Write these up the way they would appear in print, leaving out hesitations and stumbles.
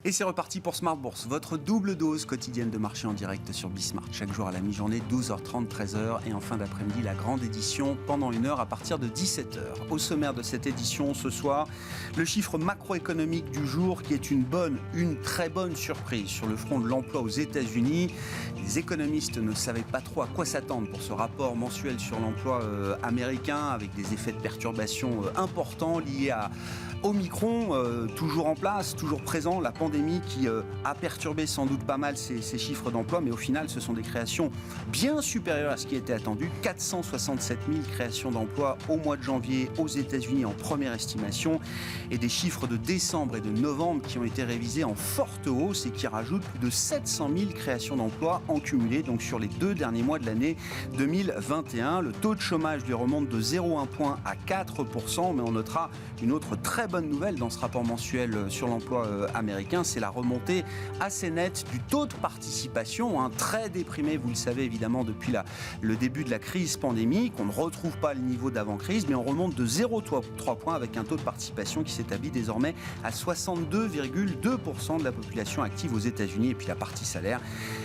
Et c'est reparti pour Smart Bourse, votre double dose quotidienne de marché en direct sur Bismart. Chaque jour à la mi-journée, 12h30, 13h et en fin d'après-midi, la grande édition pendant 1 heure à partir de 17h. Au sommaire de cette édition ce soir, le chiffre macroéconomique du jour qui est une très bonne surprise sur le front de l'emploi aux États-Unis. Les économistes ne savaient pas trop à quoi s'attendre pour ce rapport mensuel sur l'emploi américain avec des effets de perturbation importants liés à Omicron, toujours en place, toujours présent, la pandémie qui a perturbé sans doute pas mal ces chiffres d'emploi, mais au final, ce sont des créations bien supérieures à ce qui était attendu. 467 000 créations d'emplois au mois de janvier aux États-Unis en première estimation, et des chiffres de décembre et de novembre qui ont été révisés en forte hausse et qui rajoutent plus de 700 000 créations d'emplois en cumulé, donc sur les 2 derniers mois de l'année 2021. Le taux de chômage lui remonte de 0,1 point à 4%, mais on notera une autre très bonne nouvelle dans ce rapport mensuel sur l'emploi américain, c'est la remontée assez nette du taux de participation, très déprimé, vous le savez évidemment, depuis le début de la crise pandémique. On ne retrouve pas le niveau d'avant-crise, mais on remonte de 0,3 points avec un taux de participation qui s'établit désormais à 62,2% de la population active aux États-Unis. Et puis la partie salaire,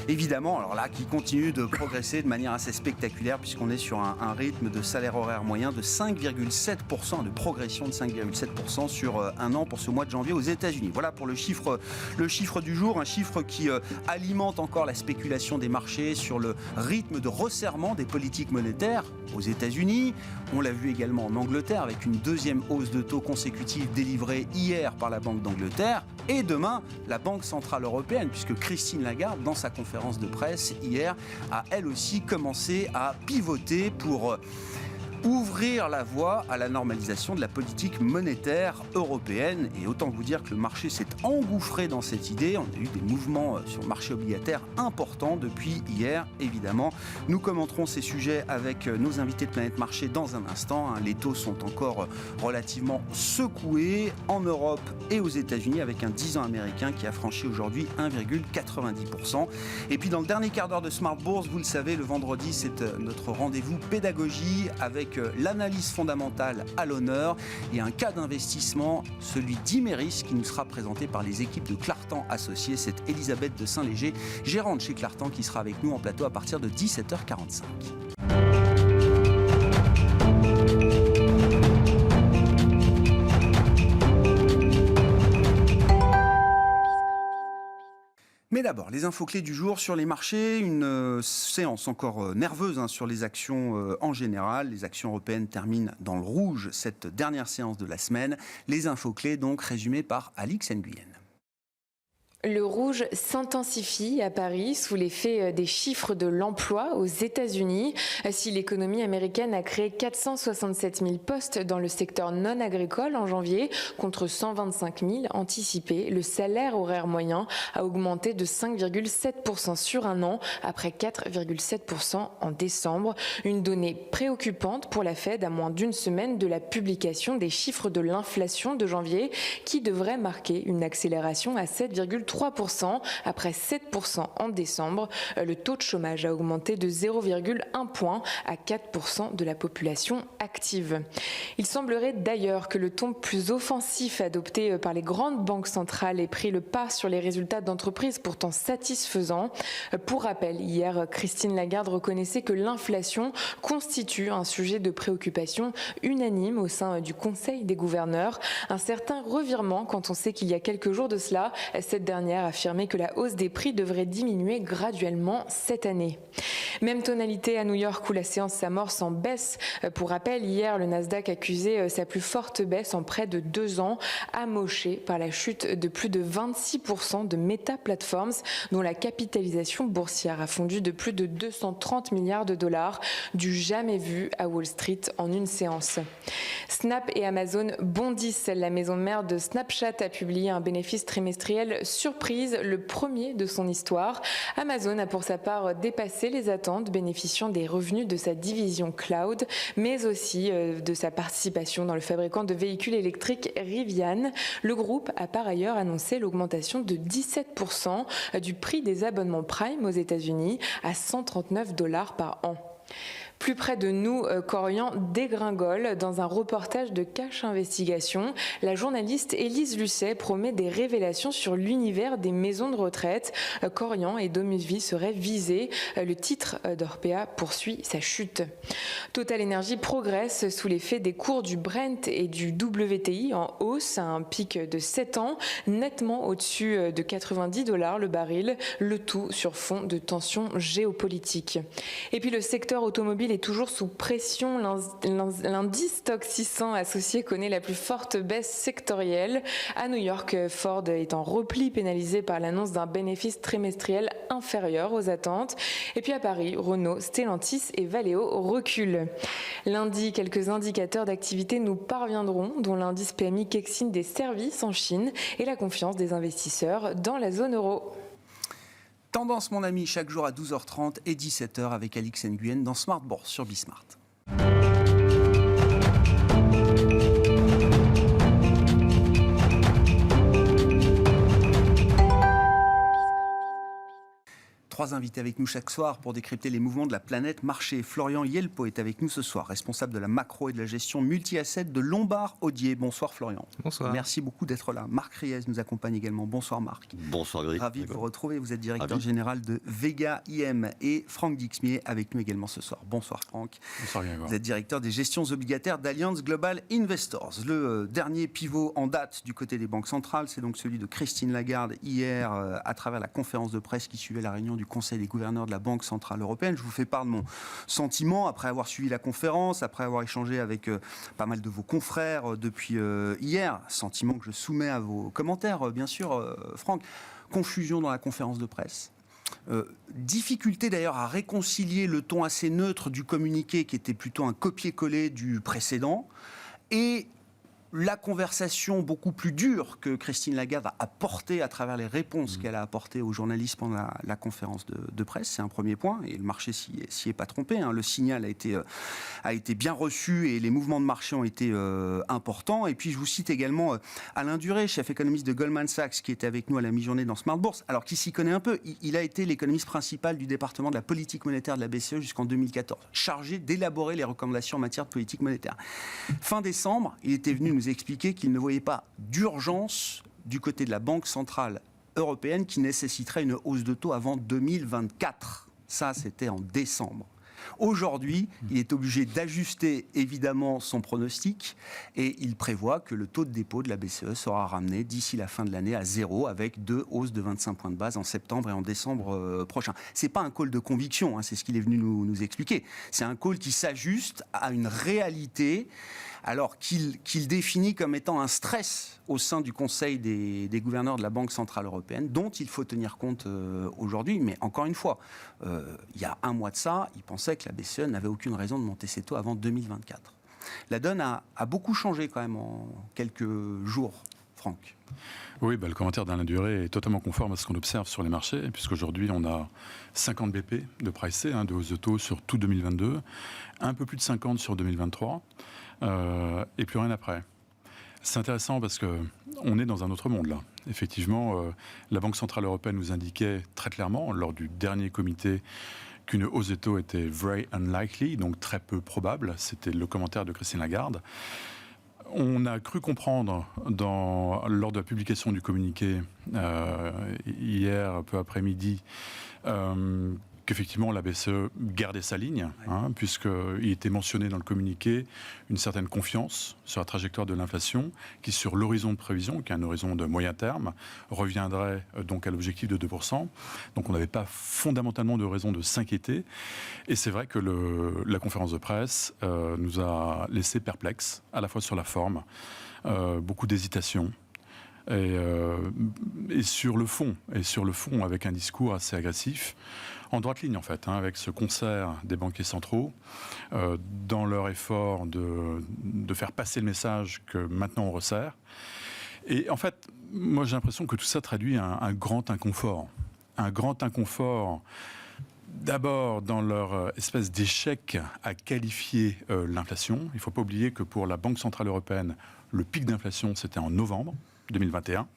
évidemment, alors là, qui continue de progresser de manière assez spectaculaire, puisqu'on est sur un rythme de salaire horaire moyen de 5,7%, de progression de 5,7% sur 1 an pour ce mois de janvier aux États-Unis. Voilà pour le chiffre du jour, un chiffre qui alimente encore la spéculation des marchés sur le rythme de resserrement des politiques monétaires aux États-Unis. On l'a vu également en Angleterre avec une deuxième hausse de taux consécutive délivrée hier par la Banque d'Angleterre. Et demain, la Banque Centrale Européenne, puisque Christine Lagarde, dans sa conférence de presse hier, a elle aussi commencé à pivoter pour ouvrir la voie à la normalisation de la politique monétaire européenne. Et autant vous dire que le marché s'est engouffré dans cette idée. On a eu des mouvements sur le marché obligataire importants depuis hier, évidemment. Nous commenterons ces sujets avec nos invités de Planète Marché dans un instant. Les taux sont encore relativement secoués en Europe et aux États-Unis avec un 10 ans américain qui a franchi aujourd'hui 1,90%. Et puis dans le dernier quart d'heure de Smart Bourse, vous le savez, le vendredi, c'est notre rendez-vous pédagogie avec l'analyse fondamentale à l'honneur et un cas d'investissement, celui d'Imeris, qui nous sera présenté par les équipes de Clartan Associés. C'est Elisabeth de Saint-Léger, gérante chez Clartan, qui sera avec nous en plateau à partir de 17h45. Mais d'abord, les infos clés du jour sur les marchés, une séance encore nerveuse sur les actions en général. Les actions européennes terminent dans le rouge cette dernière séance de la semaine. Les infos clés donc résumées par Alix Nguyen. Le rouge s'intensifie à Paris sous l'effet des chiffres de l'emploi aux États-Unis. Si l'économie américaine a créé 467 000 postes dans le secteur non agricole en janvier, contre 125 000 anticipés, le salaire horaire moyen a augmenté de 5,7% sur 1 an, après 4,7% en décembre. Une donnée préoccupante pour la Fed à moins d'une semaine de la publication des chiffres de l'inflation de janvier, qui devrait marquer une accélération à 7,3% après 7% en décembre. Le taux de chômage a augmenté de 0,1 point à 4% de la population active. Il semblerait d'ailleurs que le ton plus offensif adopté par les grandes banques centrales ait pris le pas sur les résultats d'entreprises pourtant satisfaisants. Pour rappel, hier, Christine Lagarde reconnaissait que l'inflation constitue un sujet de préoccupation unanime au sein du Conseil des gouverneurs. Un certain revirement quand on sait qu'il y a quelques jours de cela, cette dernière a affirmé que la hausse des prix devrait diminuer graduellement cette année. Même tonalité à New York où la séance s'amorce en baisse. Pour rappel, hier, le Nasdaq accusait sa plus forte baisse en près de 2 ans, amochée par la chute de plus de 26% de Meta Platforms, dont la capitalisation boursière a fondu de plus de 230 milliards de dollars, du jamais vu à Wall Street en une séance. Snap et Amazon bondissent. La maison mère de Snapchat a publié un bénéfice trimestriel surprise, le premier de son histoire. Amazon a pour sa part dépassé les attentes, bénéficiant des revenus de sa division cloud, mais aussi de sa participation dans le fabricant de véhicules électriques Rivian. Le groupe a par ailleurs annoncé l'augmentation de 17% du prix des abonnements Prime aux États-Unis à $139 par an. Plus près de nous, Corian dégringole. Dans un reportage de Cache Investigation, la journaliste Élise Lucet promet des révélations sur l'univers des maisons de retraite. Corian et Domusville seraient visés. Le titre d'Orpea poursuit sa chute. Total Energy progresse sous l'effet des cours du Brent et du WTI en hausse à un pic de 7 ans, nettement au-dessus de $90 le baril, le tout sur fond de tensions géopolitiques. Et puis le secteur automobile est toujours sous pression. L'indice Stoxx 600 associé connaît la plus forte baisse sectorielle. À New York, Ford est en repli pénalisé par l'annonce d'un bénéfice trimestriel inférieur aux attentes. Et puis à Paris, Renault, Stellantis et Valeo reculent. Lundi, quelques indicateurs d'activité nous parviendront, dont l'indice PMI qui excite des services en Chine et la confiance des investisseurs dans la zone euro. Tendance, mon ami, chaque jour à 12h30 et 17h avec Alix Nguyen dans Smart Bourse sur Bismart. Trois invités avec nous chaque soir pour décrypter les mouvements de la planète marché. Florian Yelpo est avec nous ce soir, responsable de la macro et de la gestion multi-asset de Lombard Odier. Bonsoir Florian. Bonsoir. Merci beaucoup d'être là. Marc Riez nous accompagne également. Bonsoir Marc. Bonsoir Grégory. Ravi de vous retrouver. Vous êtes directeur général de Vega IM et Franck Dixmier avec nous également ce soir. Bonsoir Franck. Bonsoir Grégory. Vous êtes directeur des gestions obligataires d'Allianz Global Investors. Le dernier pivot en date du côté des banques centrales, c'est donc celui de Christine Lagarde hier à travers la conférence de presse qui suivait la réunion du Conseil des gouverneurs de la Banque Centrale Européenne. Je vous fais part de mon sentiment après avoir suivi la conférence, après avoir échangé avec pas mal de vos confrères depuis hier. Sentiment que je soumets à vos commentaires, bien sûr, Franck. Confusion dans la conférence de presse. Difficulté d'ailleurs à réconcilier le ton assez neutre du communiqué qui était plutôt un copier-coller du précédent et la conversation beaucoup plus dure que Christine Lagarde a apportée à travers les réponses qu'elle a apportées aux journalistes pendant la conférence de presse. C'est un premier point, et le marché s'y est pas trompé. Le signal a été bien reçu et les mouvements de marché ont été importants. Et puis je vous cite également Alain Duré, chef économiste de Goldman Sachs, qui était avec nous à la mi-journée dans Smart Bourse, alors qu'il s'y connaît un peu. Il a été l'économiste principal du département de la politique monétaire de la BCE jusqu'en 2014, chargé d'élaborer les recommandations en matière de politique monétaire. Fin décembre, il était venu nous expliquer qu'il ne voyait pas d'urgence du côté de la Banque Centrale Européenne qui nécessiterait une hausse de taux avant 2024. Ça, c'était en décembre. Aujourd'hui, il est obligé d'ajuster évidemment son pronostic et il prévoit que le taux de dépôt de la BCE sera ramené d'ici la fin de l'année à 0 avec 2 hausses de 25 points de base en septembre et en décembre prochain. C'est pas un call de conviction, c'est ce qu'il est venu nous expliquer. C'est un call qui s'ajuste à une réalité alors qu'il définit comme étant un stress au sein du Conseil des gouverneurs de la Banque Centrale Européenne, dont il faut tenir compte aujourd'hui. Mais encore une fois, il y a un mois de ça, il pensait que la BCE n'avait aucune raison de monter ses taux avant 2024. La donne a beaucoup changé quand même en quelques jours, Franck. Oui, le commentaire d'Alain Duré est totalement conforme à ce qu'on observe sur les marchés, puisqu'aujourd'hui on a 50 BP de pricé, de hausse de taux sur tout 2022, un peu plus de 50 sur 2023, et plus rien après. C'est intéressant parce qu'on est dans un autre monde là. Effectivement, la Banque Centrale Européenne nous indiquait très clairement, lors du dernier comité, qu'une hausse des taux était very unlikely, donc très peu probable. C'était le commentaire de Christine Lagarde. On a cru comprendre lors de la publication du communiqué hier, peu après-midi, qu'effectivement la BCE gardait sa ligne, puisqu'il était mentionné dans le communiqué une certaine confiance sur la trajectoire de l'inflation, qui sur l'horizon de prévision, qui est un horizon de moyen terme, reviendrait donc à l'objectif de 2%. Donc on n'avait pas fondamentalement de raison de s'inquiéter. Et c'est vrai que la conférence de presse nous a laissé perplexes, à la fois sur la forme, beaucoup d'hésitation. Et sur le fond, avec un discours assez agressif, en droite ligne en fait, avec ce concert des banquiers centraux, dans leur effort de faire passer le message que maintenant on resserre. Et en fait, moi j'ai l'impression que tout ça traduit un grand inconfort. Un grand inconfort, d'abord dans leur espèce d'échec à qualifier l'inflation. Il ne faut pas oublier que pour la Banque Centrale Européenne, le pic d'inflation c'était en novembre 2021.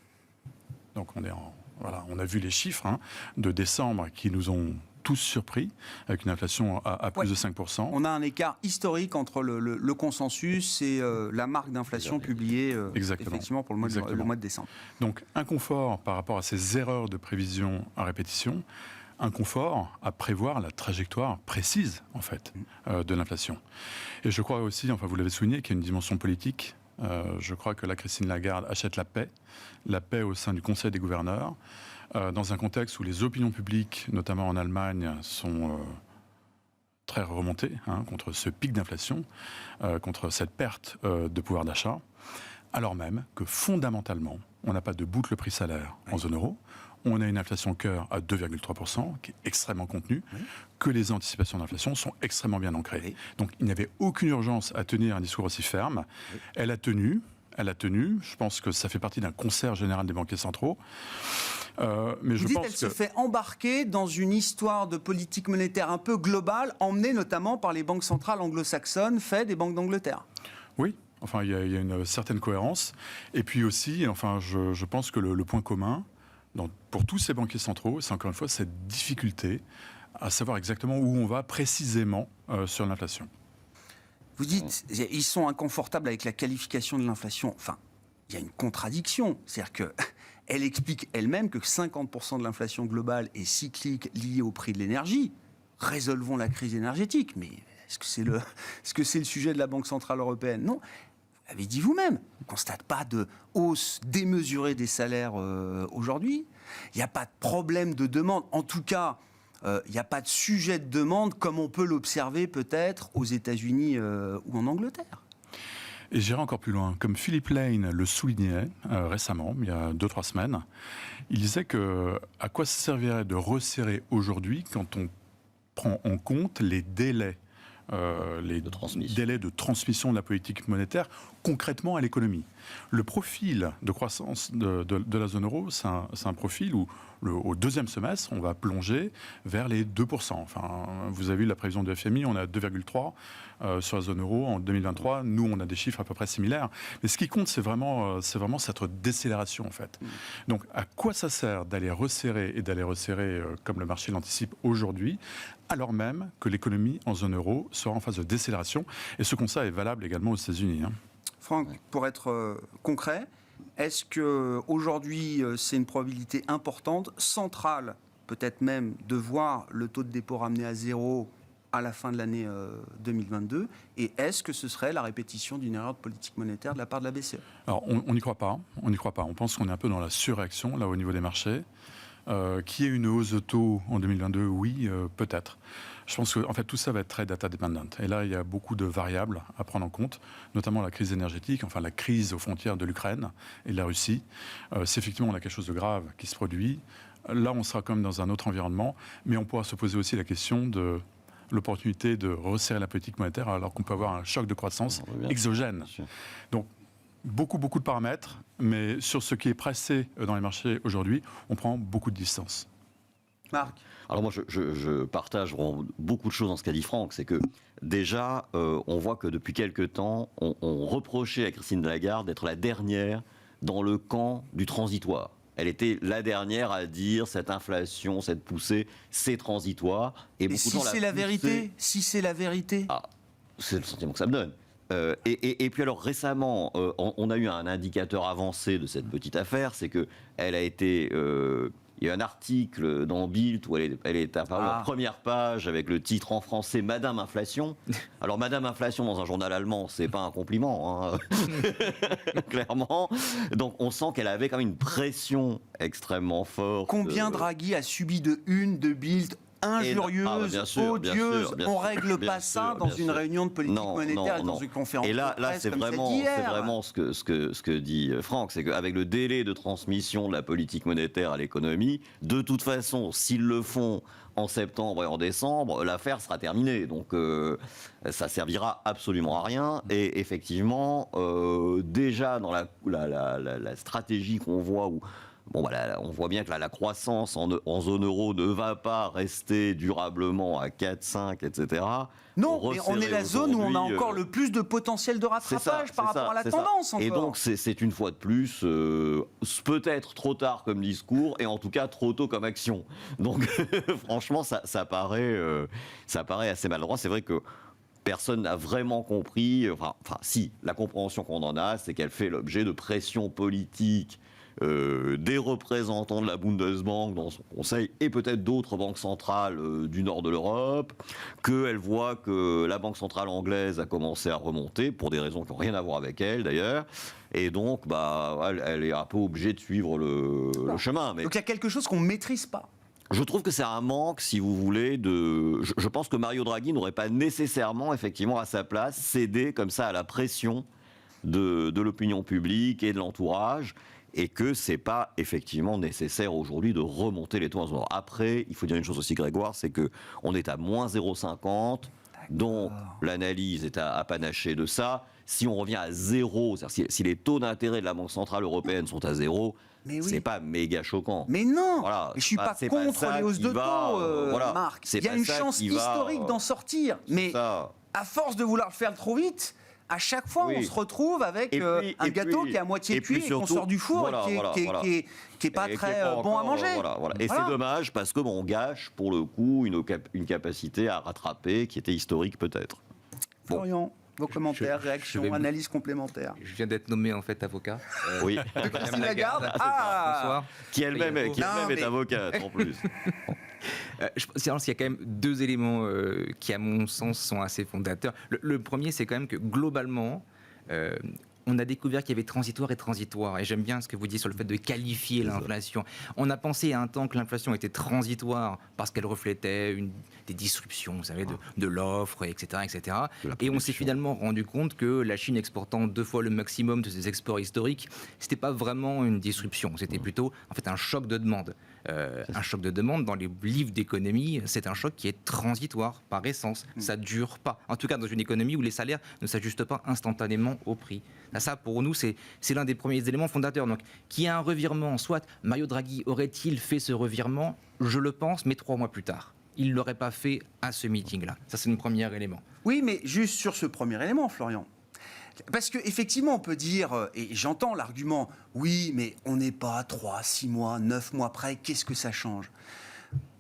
Donc on a vu les chiffres de décembre qui nous ont tous surpris, avec une inflation à plus de 5%. On a un écart historique entre le consensus et la marque d'inflation publiée effectivement pour le mois de décembre. Donc inconfort par rapport à ces erreurs de prévision à répétition, inconfort à prévoir la trajectoire précise en fait de l'inflation. Et je crois aussi, enfin vous l'avez souligné, qu'il y a une dimension politique. Je crois que la Christine Lagarde achète la paix au sein du Conseil des gouverneurs, dans un contexte où les opinions publiques, notamment en Allemagne, sont très remontées contre ce pic d'inflation, contre cette perte de pouvoir d'achat, alors même que fondamentalement, on n'a pas de boucle prix-salaire en zone euro. On a une inflation cœur à 2,3%, qui est extrêmement contenue, que les anticipations d'inflation sont extrêmement bien ancrées. Donc il n'y avait aucune urgence à tenir un discours aussi ferme. Elle a tenu. Je pense que ça fait partie d'un concert général des banquiers centraux. Mais Vous dites qu'elle se fait embarquer dans une histoire de politique monétaire un peu globale, emmenée notamment par les banques centrales anglo-saxonnes, Fed et Banque d'Angleterre. Oui. Enfin, il y a une certaine cohérence. Et puis aussi, enfin, je pense que le point commun, pour tous ces banquiers centraux, c'est encore une fois cette difficulté à savoir exactement où on va précisément sur l'inflation. Vous dites, ils sont inconfortables avec la qualification de l'inflation. Enfin, il y a une contradiction. C'est-à-dire qu'elle explique elle-même que 50% de l'inflation globale est cyclique liée au prix de l'énergie. Résolvons la crise énergétique. Mais est-ce que c'est le sujet de la Banque Centrale Européenne ? Non. Vous l'avez dit vous-même, on ne constate pas de hausse démesurée des salaires aujourd'hui. Il n'y a pas de problème de demande. En tout cas, il n'y a pas de sujet de demande comme on peut l'observer peut-être aux États-Unis ou en Angleterre. Et j'irai encore plus loin. Comme Philippe Lane le soulignait récemment, il y a 2-3 semaines, il disait à quoi ça servirait de resserrer aujourd'hui quand on prend en compte les délais délais de transmission de la politique monétaire concrètement à l'économie. Le profil de croissance de la zone euro, c'est un profil où au deuxième semestre, on va plonger vers les 2%. Enfin, vous avez vu la prévision de FMI, on a 2,3 sur la zone euro en 2023. Nous, on a des chiffres à peu près similaires. Mais ce qui compte, c'est vraiment cette décélération, en fait. Donc, à quoi ça sert d'aller resserrer comme le marché l'anticipe aujourd'hui, alors même que l'économie en zone euro sera en phase de décélération. Et ce constat est valable également aux États-Unis. Franck, pour être concret, est-ce qu'aujourd'hui, c'est une probabilité importante, centrale, peut-être même, de voir le taux de dépôt ramené à zéro à la fin de l'année 2022 ? Et est-ce que ce serait la répétition d'une erreur de politique monétaire de la part de la BCE ? Alors, on n'y croit pas. On pense qu'on est un peu dans la surréaction, là, au niveau des marchés. Qu'il y ait une hausse de taux en 2022, oui, peut-être. Je pense que en fait, tout ça va être très data dependent. Et là, il y a beaucoup de variables à prendre en compte, notamment la crise énergétique, enfin la crise aux frontières de l'Ukraine et de la Russie. Si effectivement on a quelque chose de grave qui se produit, là, on sera quand même dans un autre environnement, mais on pourra se poser aussi la question de l'opportunité de resserrer la politique monétaire alors qu'on peut avoir un choc de croissance exogène. Donc, beaucoup de paramètres, mais sur ce qui est pressé dans les marchés aujourd'hui, on prend beaucoup de distance. Marc ? Alors moi, je partage beaucoup de choses dans ce qu'a dit Franck. C'est que déjà, on voit que depuis quelques temps, on reprochait à Christine Lagarde d'être la dernière dans le camp du transitoire. Elle était la dernière à dire cette inflation, cette poussée, c'est transitoire. Et si c'est la vérité, c'est le sentiment que ça me donne. Et puis alors récemment, on a eu un indicateur avancé de cette petite affaire, c'est que elle a été, il y a un article dans Bild où elle est apparue en première page avec le titre en français Madame Inflation. Alors Madame Inflation dans un journal allemand, c'est pas un compliment, hein. Clairement. Donc on sent qu'elle avait quand même une pression extrêmement forte. Combien Draghi a subi de une de Bild injurieuse, odieuse, on règle pas ça dans une réunion de politique monétaire et dans une conférence. Et là c'est vraiment ce que dit Franck, c'est qu'avec le délai de transmission de la politique monétaire à l'économie, de toute façon, s'ils le font en septembre et en décembre, l'affaire sera terminée. Donc ça servira absolument à rien. Et effectivement, déjà dans la stratégie qu'on voit où bon, bah, on voit bien que la croissance en zone euro ne va pas rester durablement à 4, 5, etc. Non, mais on est la zone où on a encore le plus de potentiel de rattrapage par rapport à la tendance. Et donc, c'est une fois de plus, peut-être trop tard comme discours, et en tout cas trop tôt comme action. Donc, franchement, ça paraît assez maladroit. C'est vrai que personne n'a vraiment compris. Enfin, si, la compréhension qu'on en a, c'est qu'elle fait l'objet de pressions politiques des représentants de la Bundesbank dans son conseil et peut-être d'autres banques centrales du nord de l'Europe, qu'elle voit que la banque centrale anglaise a commencé à remonter, pour des raisons qui n'ont rien à voir avec elle d'ailleurs, et donc elle est un peu obligée de suivre le chemin. Mais donc il y a quelque chose qu'on ne maîtrise pas. Je trouve que c'est un manque, si vous voulez, je pense que Mario Draghi n'aurait pas nécessairement, effectivement, à sa place, cédé comme ça à la pression de l'opinion publique et de l'entourage, et que c'est pas effectivement nécessaire aujourd'hui de remonter les taux en zone euro. Après, il faut dire une chose aussi, Grégoire, c'est que on est à moins 0,50, donc l'analyse est à panacher de ça. Si on revient à zéro, c'est-à-dire si les taux d'intérêt de la Banque Centrale Européenne sont à zéro, c'est pas méga choquant. Mais non, voilà, je suis pas contre les hausses de taux, Marc. Il y a une chance historique d'en sortir, mais à force de vouloir le faire trop vite, à chaque fois, on se retrouve avec un gâteau qui est à moitié cuit et qu'on sort du four et qui est pas très bon à manger. Et c'est dommage parce que on gâche pour le coup une capacité à rattraper qui était historique peut-être. Florian, vos commentaires, réactions, analyses complémentaires. Je viens d'être nommé en fait avocat. Oui. De Christine Lagarde. Bonsoir. Qui elle-même est avocate en plus. Je pense qu'il y a quand même deux éléments qui, à mon sens, sont assez fondateurs. Le premier, c'est quand même que globalement, on a découvert qu'il y avait transitoire et transitoire. Et j'aime bien ce que vous dites sur le fait de qualifier l'inflation. On a pensé à un temps que l'inflation était transitoire parce qu'elle reflétait des disruptions, vous savez, de l'offre, etc. etc. Et on s'est finalement rendu compte que la Chine exportant 2 fois le maximum de ses exports historiques, c'était pas vraiment une disruption. C'était plutôt, en fait, un choc de demande. Un choc de demande dans les livres d'économie, c'est un choc qui est transitoire par essence. Ça dure pas. En tout cas, dans une économie où les salaires ne s'ajustent pas instantanément au prix. Ça, pour nous, c'est l'un des premiers éléments fondateurs. Donc, qu'il y a un revirement, soit Mario Draghi aurait-il fait ce revirement? Je le pense, mais 3 mois plus tard. Il ne l'aurait pas fait à ce meeting-là. Ça, c'est le premier élément. Oui, mais juste sur ce premier élément, Florian. Parce qu'effectivement, on peut dire, et j'entends l'argument, oui, mais on n'est pas à 3, 6 mois, 9 mois près, qu'est-ce que ça change?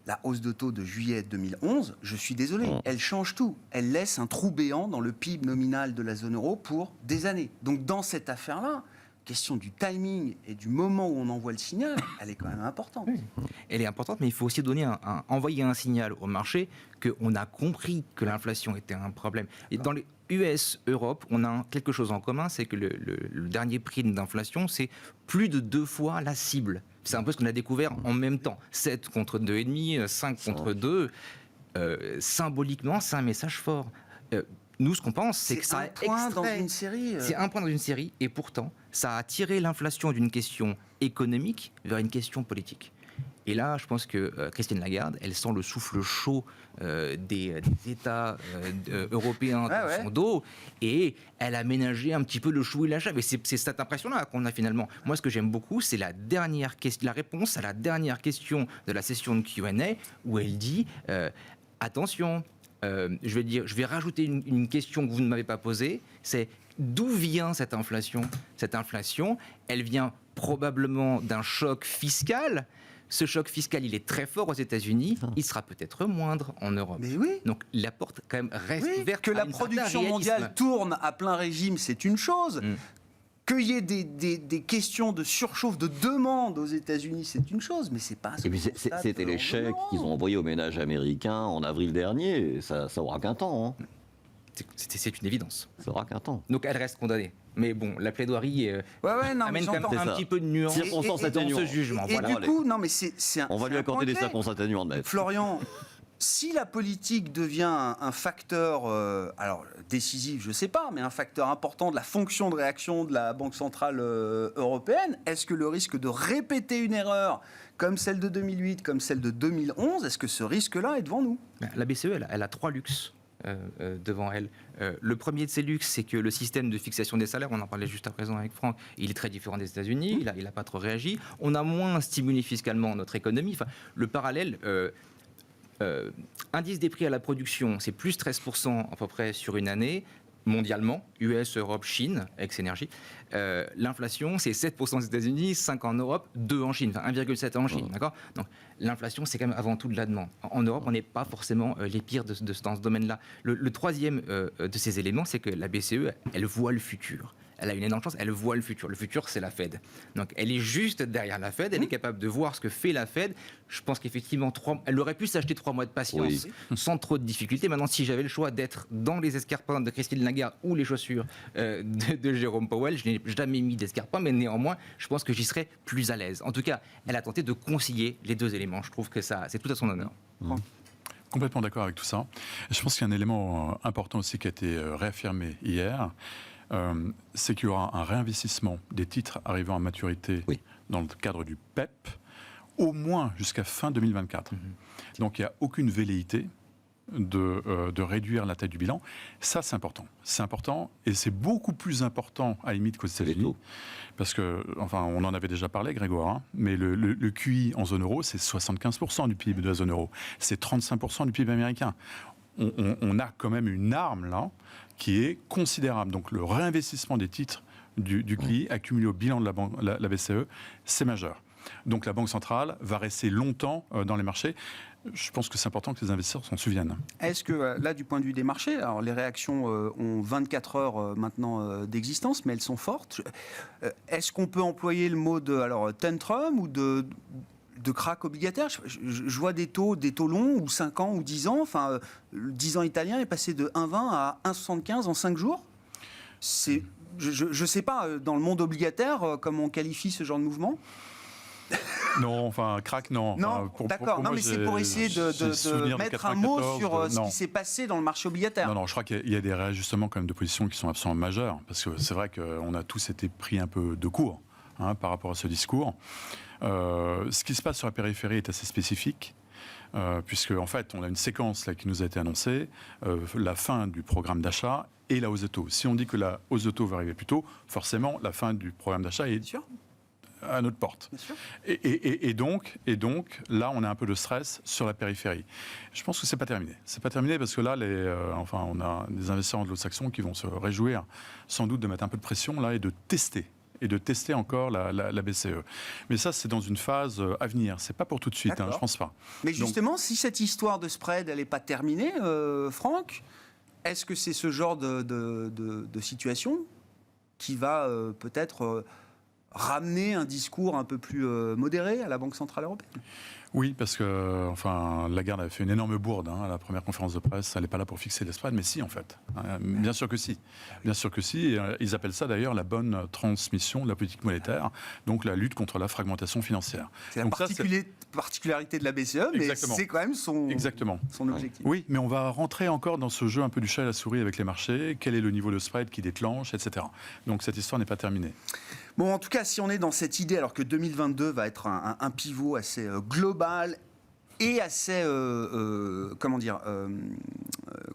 La hausse de taux de juillet 2011, je suis désolé, elle change tout. Elle laisse un trou béant dans le PIB nominal de la zone euro pour des années. Donc dans cette affaire-là, question du timing et du moment où on envoie le signal, elle est quand même importante. Oui. Elle est importante, mais il faut aussi donner envoyer un signal au marché qu'on a compris que l'inflation était un problème. Et dans les US, Europe, on a quelque chose en commun, c'est que le dernier prix d'inflation, c'est plus de 2 fois la cible. C'est un peu ce qu'on a découvert en même temps. 7 contre 2,5, 5 contre 2. Symboliquement, c'est un message fort. Nous, ce qu'on pense, c'est que ça a point dans une série. C'est un point dans une série, et pourtant, ça a tiré l'inflation d'une question économique vers une question politique. Et là, je pense que Christine Lagarde, elle sent le souffle chaud des États européens dans son dos, et elle a ménagé un petit peu le chou et la chèvre. Et c'est cette impression-là qu'on a finalement. Moi, ce que j'aime beaucoup, c'est la réponse à la dernière question de la session de Q&A, où elle dit attention. Je vais rajouter une question que vous ne m'avez pas posée, c'est d'où vient cette inflation? Cette inflation, elle vient probablement d'un choc fiscal. Ce choc fiscal, il est très fort aux États-Unis, il sera peut-être moindre en Europe. Mais oui. Donc la porte quand même reste ouverte. Que la production mondiale tourne à plein régime, c'est une chose. Qu'il y ait des questions de surchauffe, de demande aux États-Unis, c'est une chose, mais c'est pas. C'était les chèques qu'ils ont envoyés aux ménages américains en avril dernier. Ça aura qu'un temps. Hein. C'est une évidence. Ça aura qu'un temps. Donc elle reste condamnée. Mais bon, la plaidoirie amène quand même un petit peu de nuance dans ce jugement. Et du coup, non, mais on va lui accorder des circonstances atténuantes. Florian. Si la politique devient un facteur, alors décisif, je ne sais pas, mais un facteur important de la fonction de réaction de la Banque Centrale Européenne, est-ce que le risque de répéter une erreur comme celle de 2008, comme celle de 2011, est-ce que ce risque-là est devant nous? La BCE, elle a 3 luxes devant elle. Le premier de ces luxes, c'est que le système de fixation des salaires, on en parlait juste à présent avec Franck, il est très différent des États-Unis, il n'a pas trop réagi. On a moins stimulé fiscalement notre économie. Enfin, le parallèle, indice des prix à la production, c'est plus 13% à peu près sur une année. Mondialement, US, Europe, Chine, ex-énergie. L'inflation, c'est 7% aux États-Unis, 5 en Europe, 2 en Chine, enfin 1,7 en Chine. D'accord. Donc l'inflation, c'est quand même avant tout de la demande. En Europe, on n'est pas forcément les pires dans ce domaine-là. Le troisième de ces éléments, c'est que la BCE, elle voit le futur. Elle a une énorme chance, elle voit le futur. Le futur, c'est la Fed. Donc, elle est juste derrière la Fed, elle est capable de voir ce que fait la Fed. Je pense qu'effectivement, elle aurait pu s'acheter 3 mois de patience sans trop de difficultés. Maintenant, si j'avais le choix d'être dans les escarpins de Christine Lagarde ou les chaussures de Jérôme Powell, je n'ai jamais mis d'escarpins, mais néanmoins, je pense que j'y serais plus à l'aise. En tout cas, elle a tenté de concilier les deux éléments. Je trouve que ça, c'est tout à son honneur. Complètement d'accord avec tout ça. Je pense qu'il y a un élément important aussi qui a été réaffirmé hier. C'est qu'il y aura un réinvestissement des titres arrivant à maturité dans le cadre du PEP, au moins jusqu'à fin 2024. Donc il n'y a aucune velléité de réduire la taille du bilan. Ça, c'est important. C'est important, et c'est beaucoup plus important à la limite qu'aux États-Unis. Parce que, enfin, on en avait déjà parlé, Grégoire, hein, mais le QI en zone euro, c'est 75% du PIB de la zone euro. C'est 35% du PIB américain. On a quand même une arme, là, qui est considérable. Donc le réinvestissement des titres du QI accumulé au bilan de la BCE, c'est majeur. Donc la Banque centrale va rester longtemps dans les marchés. Je pense que c'est important que les investisseurs s'en souviennent. Est-ce que là, du point de vue des marchés, alors les réactions ont 24 heures maintenant d'existence, mais elles sont fortes. Est-ce qu'on peut employer le mot de tantrum ou de krach obligataire? Je vois des taux longs, ou 5 ans, ou 10 ans. Enfin, le 10 ans italien est passé de 1,20 à 1,75 en 5 jours. Je ne sais pas, dans le monde obligataire, comment on qualifie ce genre de mouvement? Non, enfin, krach, non. Non, d'accord. Non, mais c'est pour essayer de mettre un mot sur ce qui s'est passé dans le marché obligataire. Non, je crois qu'il y a des réajustements quand même de position qui sont absolument majeurs. Parce que c'est vrai qu'on a tous été pris un peu de court par rapport à ce discours. Ce qui se passe sur la périphérie est assez spécifique, puisque en fait, on a une séquence là, qui nous a été annoncée, la fin du programme d'achat et la hausse de taux. Si on dit que la hausse de taux va arriver plus tôt, forcément, la fin du programme d'achat est à notre porte. Et donc, là, on a un peu de stress sur la périphérie. Je pense que c'est pas terminé. C'est pas terminé parce que là, on a des investisseurs anglo-saxons qui vont se réjouir, sans doute, de mettre un peu de pression là et de tester encore la BCE. Mais ça, c'est dans une phase à venir. C'est pas pour tout de suite, je pense pas. Mais justement, si cette histoire de spread, elle n'est pas terminée, Franck, est-ce que c'est ce genre de situation qui va peut-être ramener un discours un peu plus modéré à la Banque centrale européenne? Oui, parce que Lagarde avait fait une énorme bourde à la première conférence de presse. Elle n'est pas là pour fixer les spreads, mais si, en fait. Bien sûr que si. Bien sûr que si. Ils appellent ça d'ailleurs la bonne transmission de la politique monétaire, donc la lutte contre la fragmentation financière. C'est la particularité de la BCE, mais c'est quand même son objectif. Oui, mais on va rentrer encore dans ce jeu un peu du chat et la souris avec les marchés. Quel est le niveau de spread qui déclenche, etc. Donc cette histoire n'est pas terminée. Bon, en tout cas, si on est dans cette idée, alors que 2022 va être un pivot assez global et assez,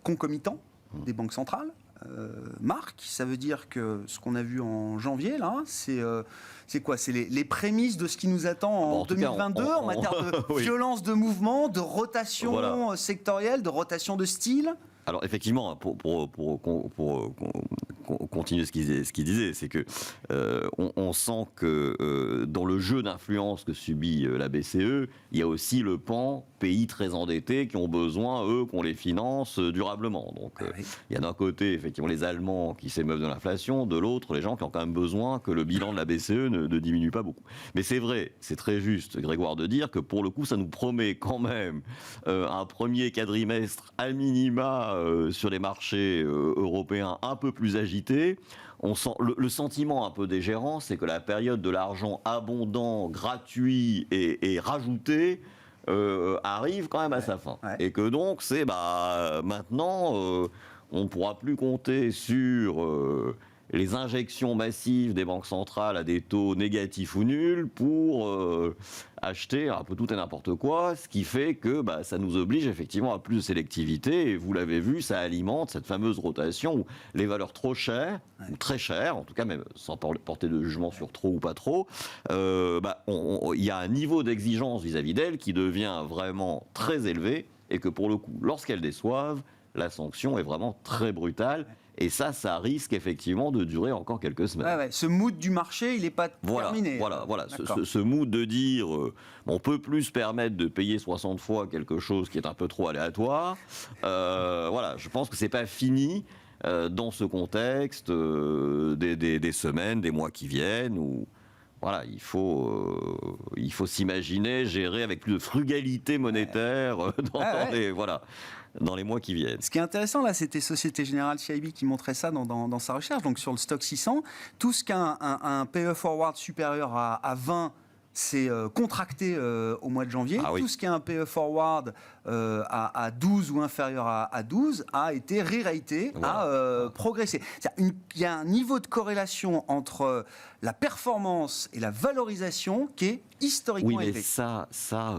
concomitant des banques centrales, Marc, ça veut dire que ce qu'on a vu en janvier, là, c'est quoi? C'est les prémices de ce qui nous attend en 2022 en matière de violence de mouvement, de rotation sectorielle, de rotation de style? Alors effectivement, pour continuer ce qu'il disait, c'est que on sent que dans le jeu d'influence que subit la BCE, il y a aussi le pan pays très endettés qui ont besoin, eux, qu'on les finance durablement. Donc il y a d'un côté effectivement les Allemands qui s'émeuvent de l'inflation, de l'autre les gens qui ont quand même besoin que le bilan de la BCE ne diminue pas beaucoup. Mais c'est vrai, c'est très juste, Grégoire, de dire que pour le coup, ça nous promet quand même un premier quadrimestre à minima sur les marchés européens un peu plus agités. On sent le sentiment un peu des gérants, c'est que la période de l'argent abondant, gratuit et rajouté arrive quand même à sa fin. Et que donc, c'est maintenant, on ne pourra plus compter sur les injections massives des banques centrales à des taux négatifs ou nuls pour acheter un peu tout et n'importe quoi, ce qui fait que ça nous oblige effectivement à plus de sélectivité. Et vous l'avez vu, ça alimente cette fameuse rotation où les valeurs trop chères, ou très chères, en tout cas même sans porter de jugement sur trop ou pas trop, il y a un niveau d'exigence vis-à-vis d'elles qui devient vraiment très élevé et que pour le coup, lorsqu'elles déçoivent, la sanction est vraiment très brutale. Et ça risque effectivement de durer encore quelques semaines. Ce mood du marché, il n'est pas terminé. Voilà. Ce mood de dire on peut plus se permettre de payer 60 fois quelque chose qui est un peu trop aléatoire. Je pense que c'est pas fini dans ce contexte des semaines, des mois qui viennent où il faut s'imaginer gérer avec plus de frugalité monétaire dans les mois qui viennent. Ce qui est intéressant, là, c'était Société Générale CIB qui montrait ça dans sa recherche. Donc, sur le stock 600, tout ce qu'un PE forward supérieur à 20, c'est contracté au mois de janvier. Tout ce qui est un PE forward à 12 ou inférieur à 12 a été re-raté, a progressé. Il y a un niveau de corrélation entre la performance et la valorisation qui est historiquement élevé. Oui, mais ça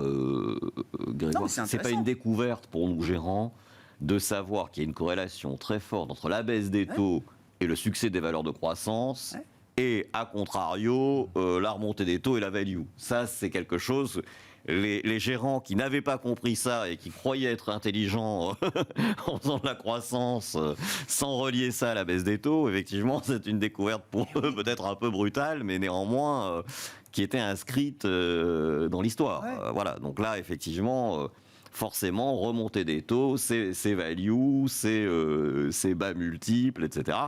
Grégoire, c'est pas une découverte pour nous gérants de savoir qu'il y a une corrélation très forte entre la baisse des taux et le succès des valeurs de croissance. Et, à contrario, la remontée des taux et la value. Ça, c'est quelque chose... Les gérants qui n'avaient pas compris ça et qui croyaient être intelligents en faisant de la croissance sans relier ça à la baisse des taux, effectivement, c'est une découverte pour eux peut-être un peu brutale, mais néanmoins qui était inscrite dans l'histoire. Donc là, effectivement... forcément, remonter des taux, c'est value, c'est bas multiples, etc.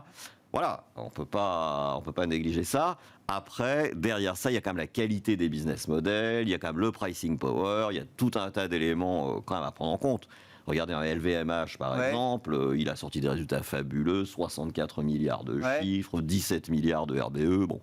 Voilà, on peut pas négliger ça. Après, derrière ça, il y a quand même la qualité des business models, il y a quand même le pricing power, il y a tout un tas d'éléments quand même à prendre en compte. Regardez un LVMH, par exemple, il a sorti des résultats fabuleux, 64 milliards de chiffres, 17 milliards de RBE. Bon.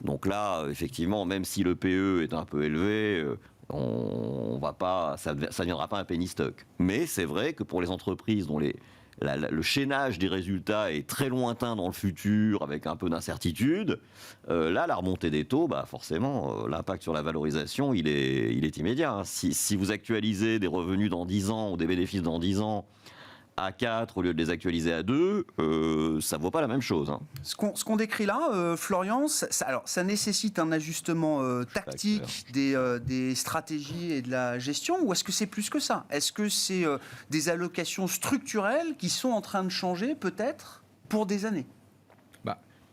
Donc là, effectivement, même si le PE est un peu élevé... ça ne viendra pas un penny stock. Mais c'est vrai que pour les entreprises dont le chaînage des résultats est très lointain dans le futur, avec un peu d'incertitude, là, la remontée des taux, forcément, l'impact sur la valorisation, il est immédiat. Si vous actualisez des revenus dans 10 ans ou des bénéfices dans 10 ans à 4 au lieu de les actualiser à 2, ça ne vaut pas la même chose. Ce qu'on décrit là, Florian, ça nécessite un ajustement tactique des stratégies et de la gestion, ou est-ce que c'est plus que ça? Est-ce que c'est des allocations structurelles qui sont en train de changer, peut-être, pour des années?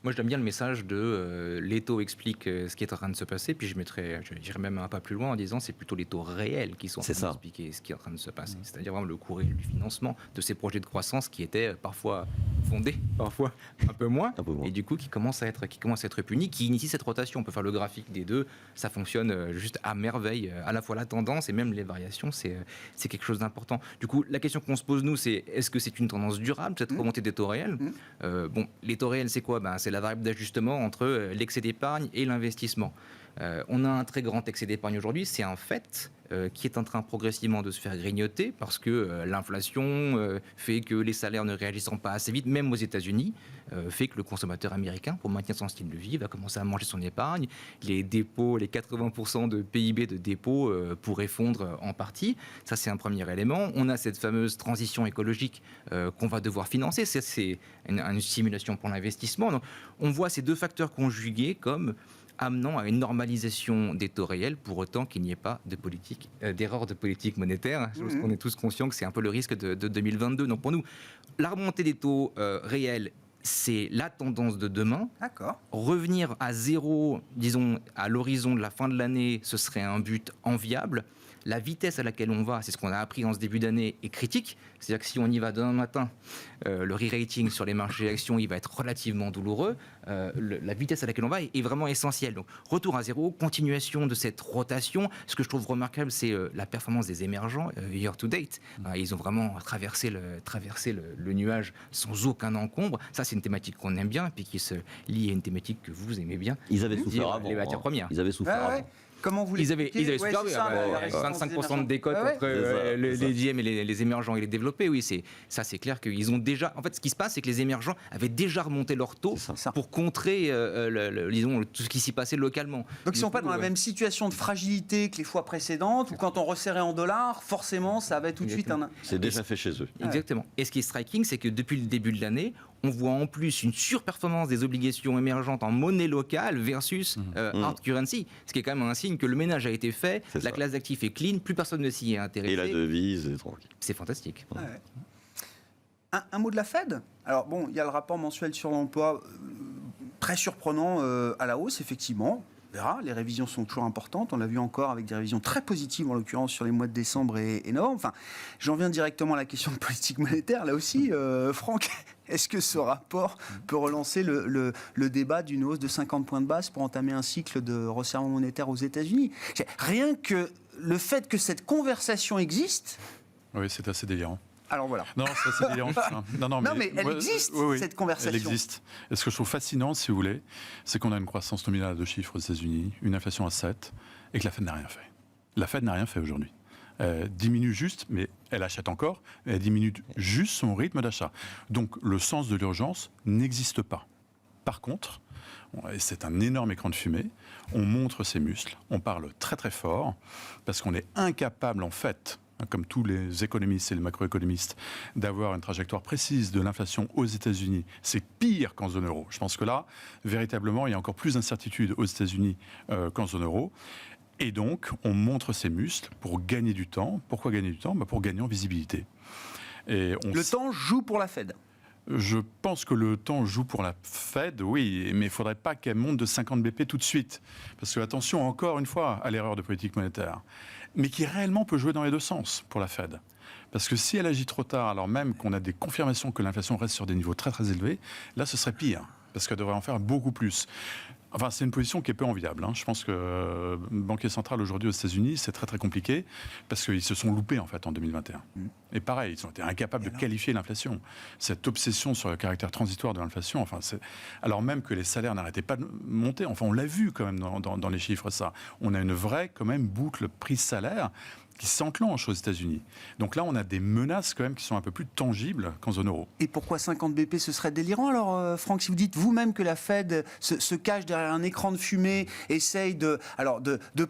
Moi, j'aime bien le message de les taux expliquent ce qui est en train de se passer, puis je dirais même un pas plus loin en disant c'est plutôt les taux réels qui sont en train d'expliquer ce qui est en train de se passer. C'est-à-dire vraiment le coût réel du financement de ces projets de croissance qui étaient parfois fondés, parfois un peu moins, et du coup qui commencent à être punis, qui initient cette rotation. On peut faire le graphique des deux, ça fonctionne juste à merveille. À la fois la tendance et même les variations, c'est quelque chose d'important. Du coup, la question qu'on se pose, nous, c'est est-ce que c'est une tendance durable, cette remontée des taux réels? Les taux réels, c'est quoi? C'est la variable d'ajustement entre l'excès d'épargne et l'investissement. On a un très grand excès d'épargne aujourd'hui, c'est un fait qui est en train progressivement de se faire grignoter parce que l'inflation fait que les salaires ne réagissant pas assez vite, même aux États-Unis, fait que le consommateur américain, pour maintenir son style de vie, va commencer à manger son épargne. Les dépôts, les 80% de PIB de dépôts pourraient fondre en partie. Ça, c'est un premier élément. On a cette fameuse transition écologique qu'on va devoir financer. C'est une stimulation pour l'investissement. Donc, on voit ces deux facteurs conjugués comme amenant à une normalisation des taux réels, pour autant qu'il n'y ait pas de politique, d'erreur de politique monétaire. Je pense qu'on est tous conscients que c'est un peu le risque de 2022. Donc pour nous, la remontée des taux réels, c'est la tendance de demain. D'accord. Revenir à zéro, disons, à l'horizon de la fin de l'année, ce serait un but enviable. La vitesse à laquelle on va, c'est ce qu'on a appris en ce début d'année, est critique. C'est-à-dire que si on y va demain matin, le re-rating sur les marchés d'actions, il va être relativement douloureux. La vitesse à laquelle on va est vraiment essentielle. Donc, retour à zéro, continuation de cette rotation. Ce que je trouve remarquable, c'est la performance des émergents year to date. Ils ont vraiment traversé le nuage sans aucun encombre. Ça, c'est une thématique qu'on aime bien et puis qui se lie à une thématique que vous aimez bien. Ils avaient souffert avant. Les matières premières. Ils avaient souffert avant. Comment vous Ils avaient l'expliquez? super c'est bien, ça, la résistance 25% de des décote émergents. entre C'est ça. les IM et les émergents et les développés. Oui, c'est clair qu'ils ont déjà. En fait, ce qui se passe, c'est que les émergents avaient déjà remonté leur taux C'est ça. pour contrer, disons, tout ce qui s'y passait localement. Donc ils ne sont Du pas coup, dans la même situation de fragilité que les fois précédentes, où quand on resserrait en dollars, forcément, ça avait tout de suite un... C'est déjà fait chez eux. Exactement. Et ce qui est striking, c'est que depuis le début de l'année, on voit en plus une surperformance des obligations émergentes en monnaie locale versus hard currency, ce qui est quand même un signe que le ménage a été fait, C'est la ça. classe d'actifs est clean, plus personne ne s'y est intéressé. Et la devise est tranquille. C'est fantastique. Ouais. Un mot de la Fed. Alors bon, il y a le rapport mensuel sur l'emploi, très surprenant à la hausse, effectivement. On verra, les révisions sont toujours importantes. On l'a vu encore avec des révisions très positives, en l'occurrence sur les mois de décembre et novembre. Enfin, j'en viens directement à la question de politique monétaire. Là aussi, Franck, est-ce que ce rapport peut relancer le débat d'une hausse de 50 points de base pour entamer un cycle de resserrement monétaire aux États-Unis? Rien que le fait que cette conversation existe, Oui, c'est assez délirant. alors voilà. Non, c'est assez délirant. Non, mais elle existe, cette conversation. Elle existe. Et ce que je trouve fascinant, si vous voulez, c'est qu'on a une croissance nominale à 2 chiffres aux États-Unis, une inflation à 7, et que la Fed n'a rien fait. La Fed n'a rien fait aujourd'hui. Elle diminue juste, mais elle achète encore, elle diminue juste son rythme d'achat. Donc le sens de l'urgence n'existe pas. Par contre, et c'est un énorme écran de fumée, on montre ses muscles, on parle très très fort, parce qu'on est incapable en fait, comme tous les économistes et les macroéconomistes, d'avoir une trajectoire précise de l'inflation aux États-Unis. C'est pire qu'en zone euro. Je pense que là, véritablement, il y a encore plus d'incertitude aux États-Unis qu'en zone euro. Et donc, on montre ses muscles pour gagner du temps. Pourquoi gagner du temps? Pour gagner en visibilité. Et Le temps joue pour la Fed. Je pense que le temps joue pour la Fed, oui, mais il ne faudrait pas qu'elle monte de 50 BP tout de suite. Parce que, attention, encore une fois, à l'erreur de politique monétaire. Mais qui réellement peut jouer dans les deux sens pour la Fed. Parce que si elle agit trop tard, alors même qu'on a des confirmations que l'inflation reste sur des niveaux très très élevés, là ce serait pire. Parce qu'elle devrait en faire beaucoup plus. Enfin, c'est une position qui est peu enviable. Je pense que banquier central aujourd'hui aux États-Unis, c'est très très compliqué parce qu'ils se sont loupés en fait en 2021. Et pareil, ils ont été incapables de qualifier l'inflation. Cette obsession sur le caractère transitoire de l'inflation, enfin, alors même que les salaires n'arrêtaient pas de monter. Enfin, on l'a vu quand même dans les chiffres ça. On a une vraie quand même boucle prix-salaire qui s'enclenche aux États-Unis. Donc là, on a des menaces quand même qui sont un peu plus tangibles qu'en zone euro. Et pourquoi 50 BP, ce serait délirant alors, Franck, si vous dites vous-même que la Fed se cache derrière un écran de fumée, essaye de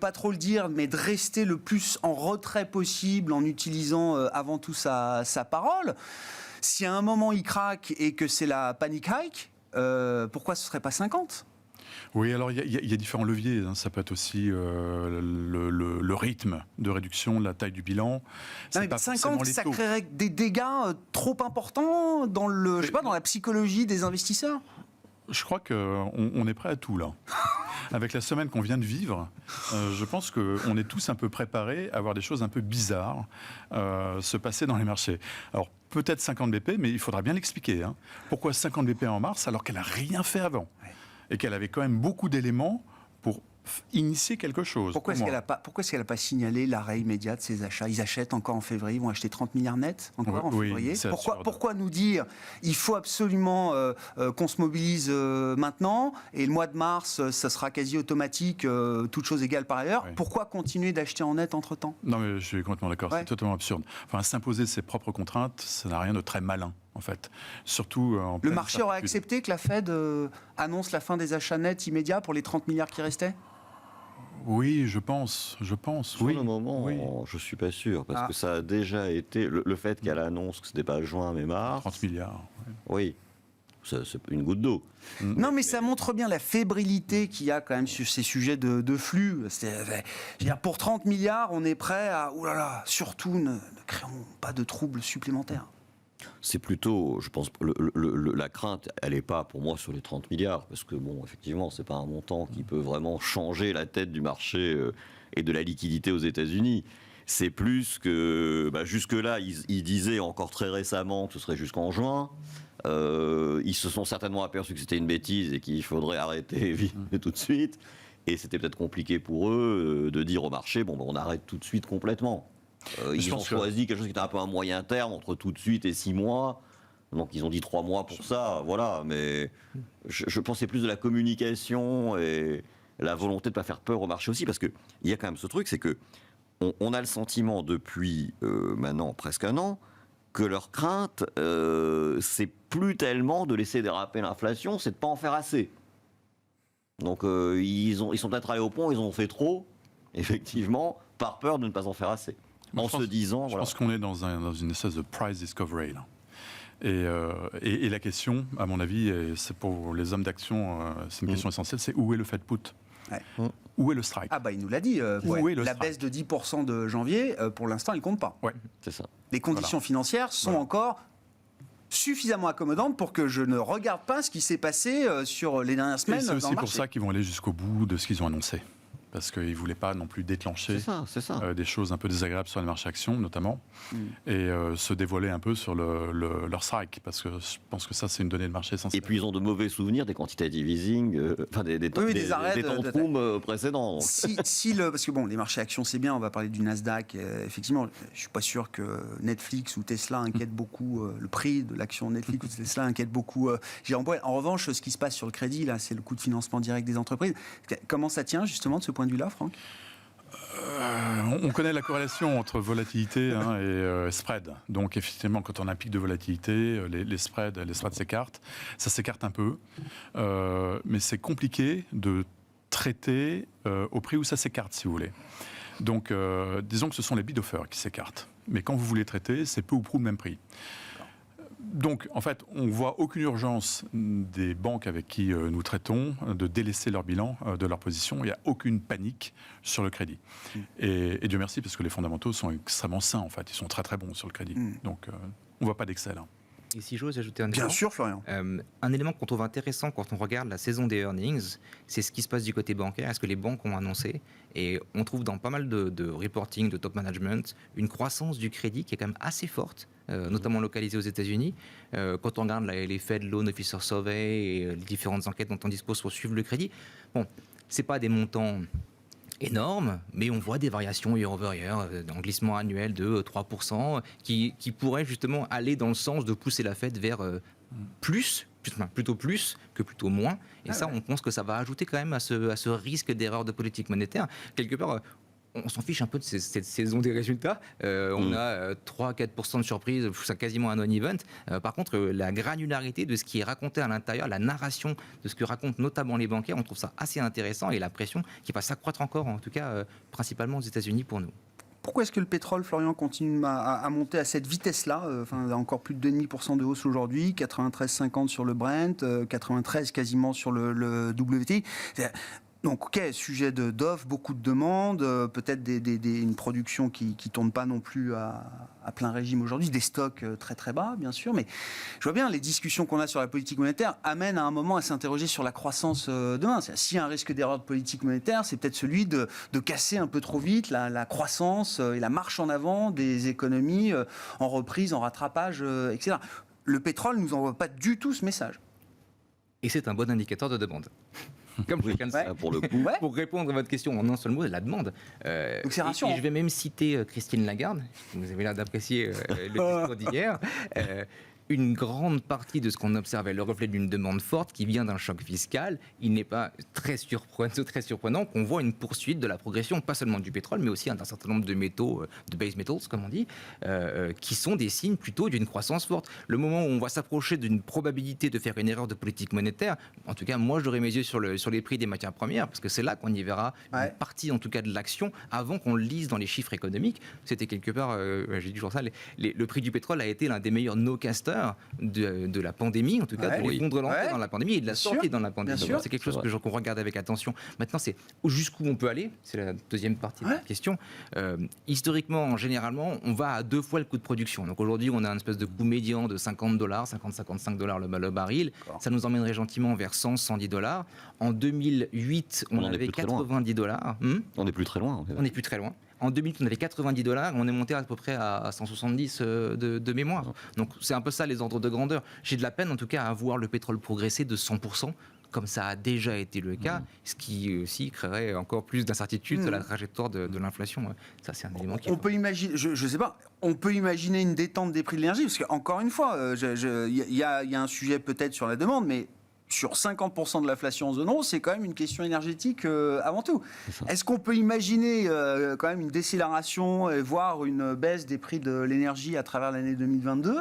pas trop le dire, mais de rester le plus en retrait possible en utilisant avant tout sa parole. Si à un moment il craque et que c'est la panic hike, pourquoi ce serait pas 50 ? Oui, alors il y a différents leviers. Ça peut être aussi le rythme de réduction de la taille du bilan. Non, mais 50, ça créerait des dégâts trop importants dans dans la psychologie des investisseurs. Je crois qu'on est prêt à tout là. Avec la semaine qu'on vient de vivre, je pense qu'on est tous un peu préparés à voir des choses un peu bizarres se passer dans les marchés. Alors peut-être 50 BP, mais il faudra bien l'expliquer. Pourquoi 50 BP en mars alors qu'elle n'a rien fait avant ? Et qu'elle avait quand même beaucoup d'éléments pour initier quelque chose. Pourquoi est-ce qu'elle n'a pas signalé l'arrêt immédiat de ses achats? Ils achètent encore en février, ils vont acheter 30 milliards nets encore en février. Pourquoi nous dire il faut absolument qu'on se mobilise maintenant et le mois de mars, ça sera quasi automatique, toutes choses égales par ailleurs. Oui. Pourquoi continuer d'acheter en net entre-temps? Non, mais je suis complètement d'accord, c'est totalement absurde. Enfin, s'imposer ses propres contraintes, ça n'a rien de très malin. En fait, surtout le marché aurait accepté que la Fed annonce la fin des achats nets immédiats pour les 30 milliards qui restaient? Oui, je pense. Pour le moment, je suis pas sûr, parce que ça a déjà été le fait qu'elle annonce que c'était pas juin mais mars. 30 milliards. Oui. C'est une goutte d'eau. Non, mais ça montre bien la fébrilité qu'il y a quand même sur ces sujets de flux. Pour 30 milliards, on est prêt à... Ouh là là, surtout ne créons pas de troubles supplémentaires. C'est plutôt, je pense, la crainte, elle n'est pas pour moi sur les 30 milliards, parce que, bon, effectivement, ce n'est pas un montant qui peut vraiment changer la tête du marché et de la liquidité aux États-Unis. C'est plus que, jusque-là, ils disaient encore très récemment que ce serait jusqu'en juin. Ils se sont certainement aperçus que c'était une bêtise et qu'il faudrait arrêter tout de suite. Et c'était peut-être compliqué pour eux de dire au marché, on arrête tout de suite complètement. Ils ont choisi quelque chose qui était un peu un moyen terme, entre tout de suite et 6 mois. Donc ils ont dit 3 mois pour ça, voilà. Mais je pensais plus de la communication et la volonté de ne pas faire peur au marché aussi, parce qu'il y a quand même ce truc, c'est que on a le sentiment depuis maintenant presque un an que leur crainte, c'est plus tellement de laisser déraper l'inflation, c'est de ne pas en faire assez. Donc ils sont peut-être allés au pont, ils en ont fait trop, effectivement, par peur de ne pas en faire assez. Je pense qu'on est dans une espèce de price discovery, là. Et la question, à mon avis, et c'est pour les hommes d'action, c'est une question essentielle, c'est où est le Fed put ? Ouais. Où est le strike ? Ah bah il nous l'a dit, Où est le la strike baisse de 10% de janvier, pour l'instant, elle compte pas. Ouais. C'est ça. Les conditions financières sont encore suffisamment accommodantes pour que je ne regarde pas ce qui s'est passé sur les dernières semaines. Et c'est dans aussi le pour marché. ça qu'ils vont aller jusqu'au bout de ce qu'ils ont annoncé. Parce qu'ils ne voulaient pas non plus déclencher C'est ça. des choses un peu désagréables sur les marchés actions, notamment, et se dévoiler un peu sur leur strike, parce que je pense que ça, c'est une donnée de marché essentielle. Et puis ils ont de mauvais souvenirs des quantitative easing, des arrêts tantrums précédents. Parce que bon, les marchés actions, c'est bien, on va parler du Nasdaq. Effectivement, je ne suis pas sûr que Netflix ou Tesla inquiètent beaucoup, le prix de l'action Netflix ou Tesla inquiète beaucoup Jérôme Powell. En revanche, ce qui se passe sur le crédit, là, c'est le coût de financement direct des entreprises. Comment ça tient justement de ce point de vue-là, Franck ? On connaît la corrélation entre volatilité et spread. Donc effectivement, quand on a un pic de volatilité, les spreads s'écartent. Ça s'écarte un peu, mais c'est compliqué de traiter au prix où ça s'écarte, si vous voulez. Donc disons que ce sont les bid offers qui s'écartent. Mais quand vous voulez traiter, c'est peu ou prou le même prix. Donc, en fait, on ne voit aucune urgence des banques avec qui nous traitons de délaisser leur bilan, de leur position. Il n'y a aucune panique sur le crédit. Et Dieu merci, parce que les fondamentaux sont extrêmement sains, en fait. Ils sont très, très bons sur le crédit. Donc, on ne voit pas d'excès, là. Et si j'ose ajouter un élément. Bien sûr, Florian. Un élément qu'on trouve intéressant quand on regarde la saison des earnings, c'est ce qui se passe du côté bancaire. Est-ce que les banques ont annoncé ? Et on trouve dans pas mal de reporting, de top management, une croissance du crédit qui est quand même assez forte, notamment localisée aux États-Unis. Quand on regarde les Fed Loan Officer Survey et les différentes enquêtes dont on dispose pour suivre le crédit, bon, c'est pas des montants énorme, mais on voit des variations year over year, un glissement annuel de 3%, qui pourrait justement aller dans le sens de pousser la Fed vers plutôt plus que plutôt moins. Et on pense que ça va ajouter quand même à ce risque d'erreur de politique monétaire. Quelque part, on s'en fiche un peu de cette saison des résultats. On a 3-4% de surprise, c'est quasiment un non-event. Par contre, la granularité de ce qui est raconté à l'intérieur, la narration de ce que racontent notamment les bancaires, on trouve ça assez intéressant, et la pression qui va s'accroître encore, en tout cas principalement aux États-Unis pour nous. Pourquoi est-ce que le pétrole, Florian, continue à monter à cette vitesse-là ? Encore plus de 2,5% de hausse aujourd'hui, 93,50 sur le Brent, 93 quasiment sur le WTI. Donc, ok, sujet d'offres, beaucoup de demandes, peut-être une production qui ne tourne pas non plus à plein régime aujourd'hui, des stocks très très bas, bien sûr, mais je vois bien les discussions qu'on a sur la politique monétaire amènent à un moment à s'interroger sur la croissance demain. S'il y a un risque d'erreur de politique monétaire, c'est peut-être celui de casser un peu trop vite la croissance et la marche en avant des économies en reprise, en rattrapage, etc. Le pétrole ne nous envoie pas du tout ce message. Et c'est un bon indicateur de demande. Comme chacun le sait. Pour le coup. Pour répondre à votre question en un seul mot, la demande. Donc c'est rassurant. Et je vais même citer Christine Lagarde, vous avez l'air d'apprécier le discours d'hier. Une grande partie de ce qu'on observe est le reflet d'une demande forte qui vient d'un choc fiscal. Il n'est pas très surprenant qu'on voit une poursuite de la progression, pas seulement du pétrole, mais aussi d'un certain nombre de métaux, de base metals, comme on dit, qui sont des signes plutôt d'une croissance forte. Le moment où on va s'approcher d'une probabilité de faire une erreur de politique monétaire, en tout cas, moi, j'aurai mes yeux sur les prix des matières premières, parce que c'est là qu'on y verra une partie, en tout cas, de l'action, avant qu'on le lise dans les chiffres économiques. C'était quelque part, j'ai dit toujours ça, le prix du pétrole a été l'un des meilleurs no-casters de la pandémie, en tout cas de l'effondrement dans la pandémie et de la sortie dans la pandémie. C'est quelque chose qu'on regarde avec attention. Maintenant, c'est jusqu'où on peut aller, c'est la deuxième partie de la question. Historiquement, généralement, on va à 2 fois le coût de production. Donc aujourd'hui, on a une espèce de coût médian de $50, $50-55 le baril. Ça nous emmènerait gentiment vers $100-110. En 2008, on avait $90. On n'est plus très loin. On n'est plus très loin. En 2000, on avait $90, on est monté à peu près à 170 de mémoire. Donc c'est un peu ça les ordres de grandeur. J'ai de la peine en tout cas à voir le pétrole progresser de 100%, comme ça a déjà été le cas, ce qui aussi créerait encore plus d'incertitude sur la trajectoire de l'inflation. Ça, c'est un élément qui... On peut imaginer, je sais pas, on peut imaginer une détente des prix de l'énergie, parce qu'encore une fois, il y a un sujet peut-être sur la demande, mais sur 50% de l'inflation en zone euro, c'est quand même une question énergétique avant tout. Est-ce qu'on peut imaginer quand même une décélération et voire une baisse des prix de l'énergie à travers l'année 2022 ?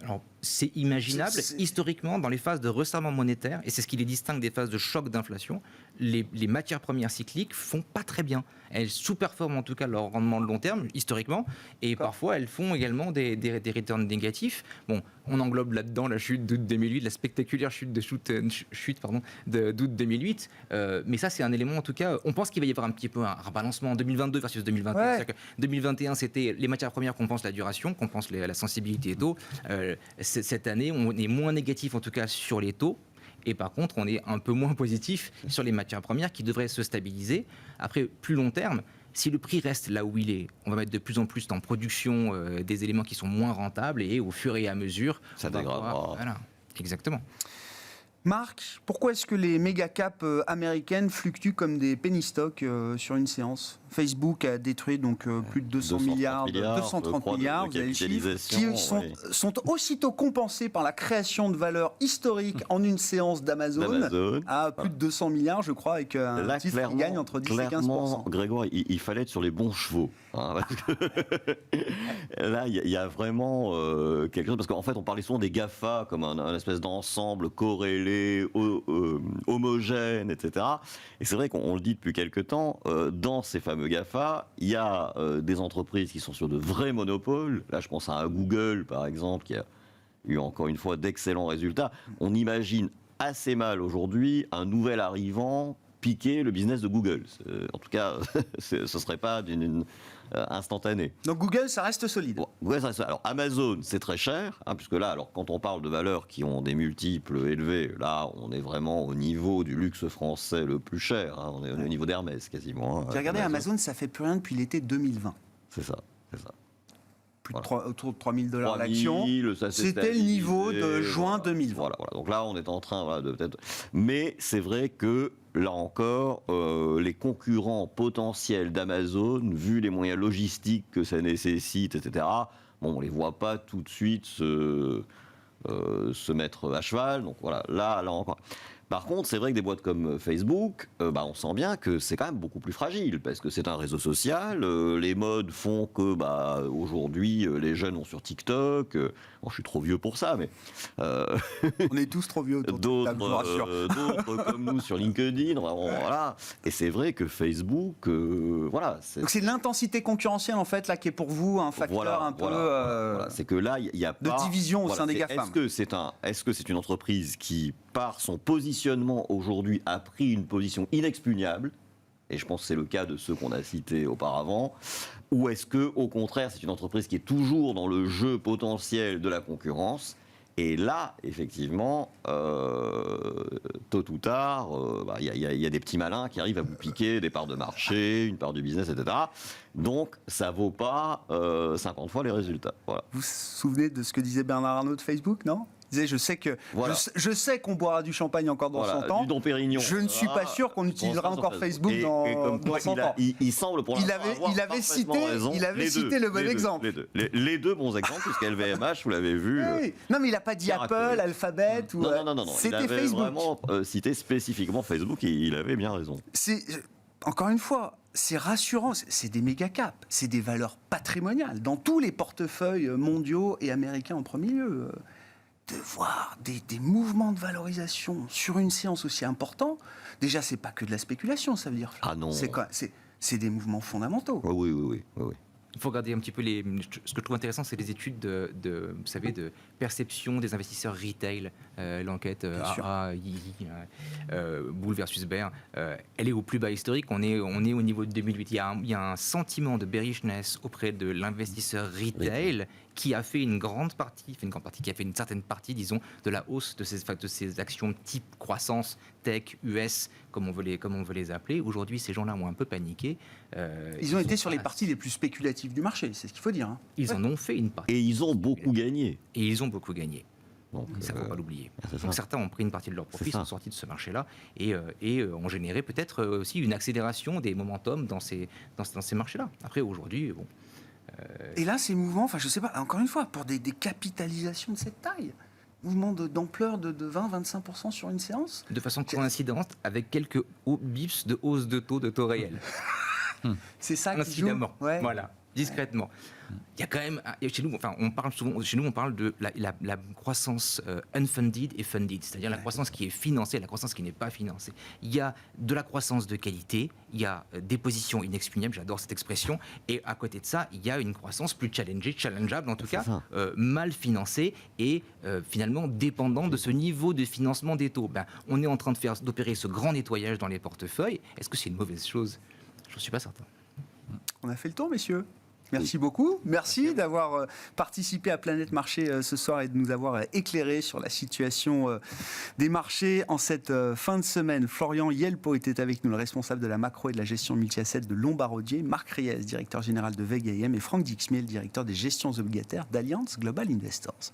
Alors, c'est imaginable. Historiquement, dans les phases de resserrement monétaire, et c'est ce qui les distingue des phases de choc d'inflation, les matières premières cycliques font pas très bien. Elles sous-performent en tout cas leur rendement de long terme, historiquement, et parfois elles font également des returns négatifs. Bon, on englobe là-dedans la chute d'août 2008, la spectaculaire chute d'août 2008, mais ça c'est un élément en tout cas, on pense qu'il va y avoir un petit peu un rebalancement en 2022 versus 2021. Ouais. C'est-à-dire que 2021 c'était les matières premières qu'on pense la duration, qu'on pense la sensibilité taux. Cette année on est moins négatif en tout cas sur les taux. Et par contre, on est un peu moins positif sur les matières premières qui devraient se stabiliser. Après, plus long terme, si le prix reste là où il est, on va mettre de plus en plus en production des éléments qui sont moins rentables et au fur et à mesure... Ça dégradera. Voilà, exactement. Marc, pourquoi est-ce que les méga caps américaines fluctuent comme des penny stocks sur une séance ? Facebook a détruit donc plus de 230 milliards, vous avez le chiffre, qui sont aussitôt compensés par la création de valeur historique en une séance d'Amazon à plus de 200 milliards, je crois, avec un titre qui gagne entre 10 et 15%. Grégoire, il fallait être sur les bons chevaux. Hein, parce que là, il y a vraiment quelque chose, parce qu'en fait, on parlait souvent des GAFA comme un espèce d'ensemble corrélé, homogène, etc. Et c'est vrai qu'on le dit depuis quelque temps, dans ces fameux GAFA, il y a des entreprises qui sont sur de vrais monopoles. Là, je pense à un Google, par exemple, qui a eu encore une fois d'excellents résultats. On imagine assez mal aujourd'hui un nouvel arrivant piquer le business de Google. En tout cas, ce ne serait pas instantané. Donc Google, ça reste solide. Ouais, alors Amazon, c'est très cher, hein, puisque là, alors, quand on parle de valeurs qui ont des multiples élevés, là, on est vraiment au niveau du luxe français le plus cher. Hein, on est au niveau d'Hermès, quasiment. Hein, j'ai regardé Amazon, ça fait plus rien depuis l'été 2020. C'est ça. Plus de autour de $3 000 l'action. C'était le niveau de juin 2020. Voilà. Donc là, on est en train de peut-être... Mais c'est vrai que, là encore, les concurrents potentiels d'Amazon, vu les moyens logistiques que ça nécessite, etc., bon, on ne les voit pas tout de suite se mettre à cheval. Donc voilà, là encore... Par contre, c'est vrai que des boîtes comme Facebook, on sent bien que c'est quand même beaucoup plus fragile, parce que c'est un réseau social, les modes font que aujourd'hui, les jeunes vont sur TikTok, bon, je suis trop vieux pour ça, mais... on est tous trop vieux autour de table, je vous rassure. D'autres comme nous sur LinkedIn, voilà. Et c'est vrai que Facebook, voilà... Donc c'est l'intensité concurrentielle, en fait, là, qui est pour vous un facteur Voilà. C'est que là, il y a pas... de division au sein des GAFAM. Est-ce que c'est une entreprise qui, par son positionnement aujourd'hui, a pris une position inexpugnable, et je pense que c'est le cas de ceux qu'on a cités auparavant, ou est-ce que, au contraire, c'est une entreprise qui est toujours dans le jeu potentiel de la concurrence? Et là, effectivement, tôt ou tard, il y a des petits malins qui arrivent à vous piquer des parts de marché, une part du business, etc. Donc, ça vaut pas 50 fois les résultats. Voilà. Vous vous souvenez de ce que disait Bernard Arnault de Facebook, non ? Je sais qu'on boira du champagne encore dans 100 ans. Du Dom Pérignon. Je ne suis pas sûr qu'on utilisera encore Facebook dans 100 ans. Il semble pour l'instant il avait cité le bon exemple. Les deux bons exemples, puisque LVMH, vous l'avez vu. Oui. Non, mais il n'a pas dit Apple, Alphabet. Non. C'était Facebook. Il avait vraiment cité spécifiquement Facebook et il avait bien raison. Encore une fois, c'est rassurant, c'est des méga caps, c'est des valeurs patrimoniales dans tous les portefeuilles mondiaux et américains en premier lieu. De voir des mouvements de valorisation sur une séance aussi importante, déjà, c'est pas que de la spéculation, ça veut dire. Ah non. C'est des mouvements fondamentaux. Oui. Il faut regarder un petit peu ce que je trouve intéressant, c'est les études de perception des investisseurs retail. L'enquête Bull versus Bear, elle est au plus bas historique. On est au niveau de 2008. Il y a un sentiment de bearishness auprès de l'investisseur retail qui a fait une certaine partie, disons, de la hausse de ces actions type croissance, tech, US, comme on veut les appeler. Aujourd'hui, ces gens-là ont un peu paniqué. Ils ont été sur les parties les plus spéculatives du marché, c'est ce qu'il faut dire. Hein. Ils en ont fait une partie. Et ils ont beaucoup gagné. Donc, ça ne faut pas l'oublier. Donc, certains ont pris une partie de leurs profits, sont sortis de ce marché-là et ont généré peut-être aussi une accélération des momentum dans ces marchés-là. Après, aujourd'hui, bon... Et là, ces mouvements, je ne sais pas, encore une fois, pour des capitalisations de cette taille, mouvement d'ampleur de 20-25% sur une séance? De façon coïncidente avec quelques bips de hausse de taux réel. C'est ça qui joue? Incidemment, voilà, discrètement. Il y a quand même, chez nous, on parle souvent, on parle de la croissance unfunded et funded, c'est-à-dire la croissance qui est financée et la croissance qui n'est pas financée. Il y a de la croissance de qualité, il y a des positions inexpugnables, j'adore cette expression, et à côté de ça, il y a une croissance plus challengeable en tout cas, mal financée et finalement dépendante de ce niveau de financement des taux. On est en train d'opérer ce grand nettoyage dans les portefeuilles. Est-ce que c'est une mauvaise chose? Je ne suis pas certain. On a fait le tour, messieurs. Merci beaucoup. Merci d'avoir participé à Planète Marché ce soir et de nous avoir éclairé sur la situation des marchés en cette fin de semaine. Florian Yelpo était avec nous, le responsable de la macro et de la gestion multi-assets de Lombardier, Marc Riez, directeur général de Vega IM, et Franck Dixmiel, directeur des gestions obligataires d'Allianz Global Investors.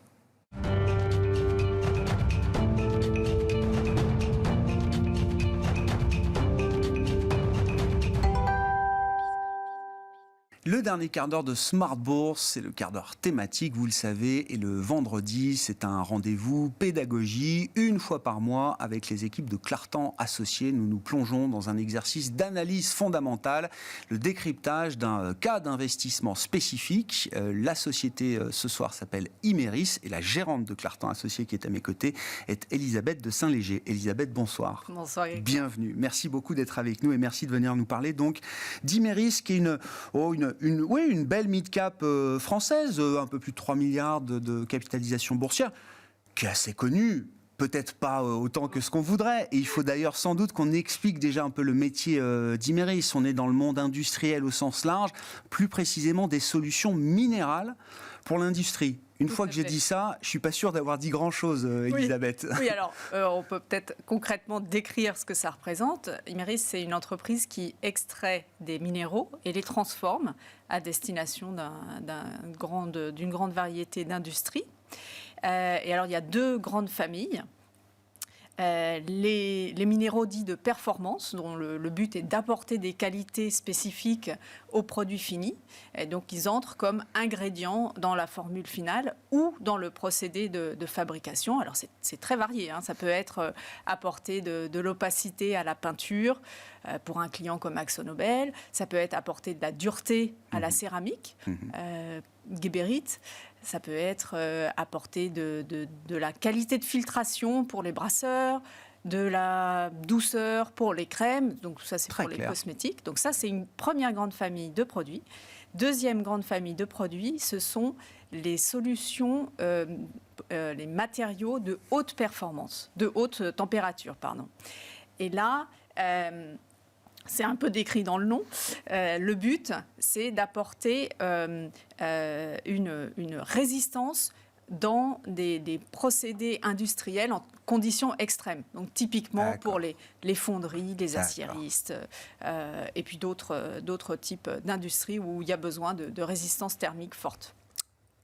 Le dernier quart d'heure de Smart Bourse, c'est le quart d'heure thématique, vous le savez, et le vendredi, c'est un rendez-vous pédagogie, une fois par mois, avec les équipes de Clartan Associés. Nous nous plongeons dans un exercice d'analyse fondamentale, le décryptage d'un cas d'investissement spécifique. La société, ce soir, s'appelle Imerys, et la gérante de Clartan Associés, qui est à mes côtés, est Elisabeth de Saint-Léger. Elisabeth, bonsoir. Bonsoir. Bienvenue. Merci beaucoup d'être avec nous et merci de venir nous parler donc d'Imerys, qui est une belle mid-cap française, un peu plus de 3 milliards de capitalisation boursière, qui est assez connue, peut-être pas autant que ce qu'on voudrait. Et il faut d'ailleurs sans doute qu'on explique déjà un peu le métier d'Imerys. On est dans le monde industriel au sens large, plus précisément des solutions minérales pour l'industrie. Une fois que j'ai dit ça, je ne suis pas sûr d'avoir dit grand-chose, Elisabeth. Oui, alors on peut peut-être concrètement décrire ce que ça représente. Imerys, c'est une entreprise qui extrait des minéraux et les transforme à destination d'une grande variété d'industries. Et alors, il y a deux grandes familles. Les minéraux dits de performance, dont le but est d'apporter des qualités spécifiques aux produits finis. Et donc, ils entrent comme ingrédients dans la formule finale ou dans le procédé de fabrication. Alors, c'est très varié. Ça peut être apporter de l'opacité à la peinture pour un client comme AkzoNobel. Ça peut être apporter de la dureté à la céramique, Geberit. Ça peut être apporter de la qualité de filtration pour les brasseurs, de la douceur pour les crèmes. Donc ça, c'est pour les cosmétiques. Donc ça, c'est une première grande famille de produits. Deuxième grande famille de produits, ce sont les solutions, les matériaux de haute performance, de haute température, pardon. Et là, c'est un peu décrit dans le nom. Le but, c'est d'apporter une résistance dans des procédés industriels en conditions extrêmes. Donc typiquement pour les fonderies, les aciéristes et puis d'autres types d'industries où il y a besoin de résistance thermique forte.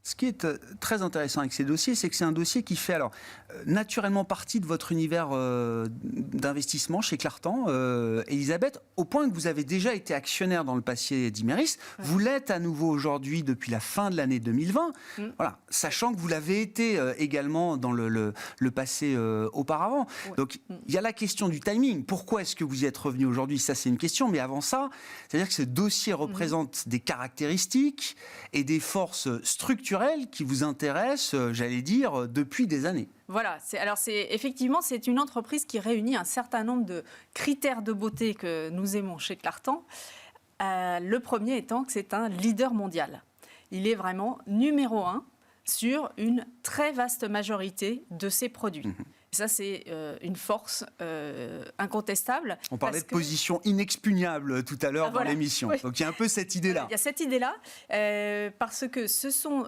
Ce qui est très intéressant avec ces dossiers, c'est que c'est un dossier qui fait naturellement partie de votre univers d'investissement chez Clartan, Elisabeth, au point que vous avez déjà été actionnaire dans le passé d'Imerys. Ouais. Vous l'êtes à nouveau aujourd'hui depuis la fin de l'année 2020, voilà, sachant que vous l'avez été également dans le passé auparavant. Ouais. Donc il y a la question du timing. Pourquoi est-ce que vous y êtes revenu aujourd'hui? Ça, c'est une question. Mais avant ça, c'est-à-dire que ce dossier représente des caractéristiques et des forces structurelles qui vous intéresse, j'allais dire, depuis des années. Voilà, effectivement, c'est une entreprise qui réunit un certain nombre de critères de beauté que nous aimons chez Clartan. Le premier étant que c'est un leader mondial. Il est vraiment numéro 1 sur une très vaste majorité de ses produits. Ça, c'est une force incontestable. On parlait de position inexpugnable tout à l'heure dans l'émission. Oui. Donc il y a un peu cette idée-là. Il y a cette idée-là, parce que ce sont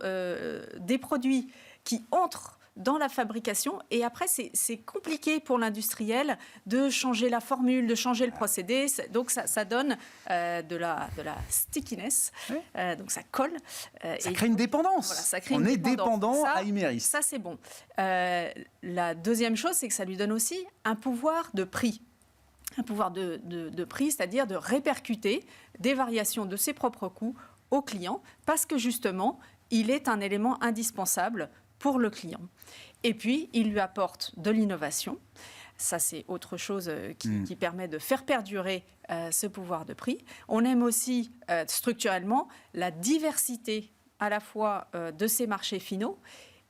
des produits qui entrent dans la fabrication et après c'est compliqué pour l'industriel de changer la formule, de changer le procédé, donc ça donne de la stickiness, donc ça colle. Ça crée une dépendance. Voilà, ça crée On est dépendant à Imerys. Ça c'est bon. La deuxième chose, c'est que ça lui donne aussi un pouvoir de prix. Un pouvoir de prix, c'est-à-dire de répercuter des variations de ses propres coûts aux clients, parce que justement, il est un élément indispensable pour le client. Et puis, il lui apporte de l'innovation. Ça, c'est autre chose qui permet de faire perdurer ce pouvoir de prix. On aime aussi structurellement la diversité à la fois de ses marchés finaux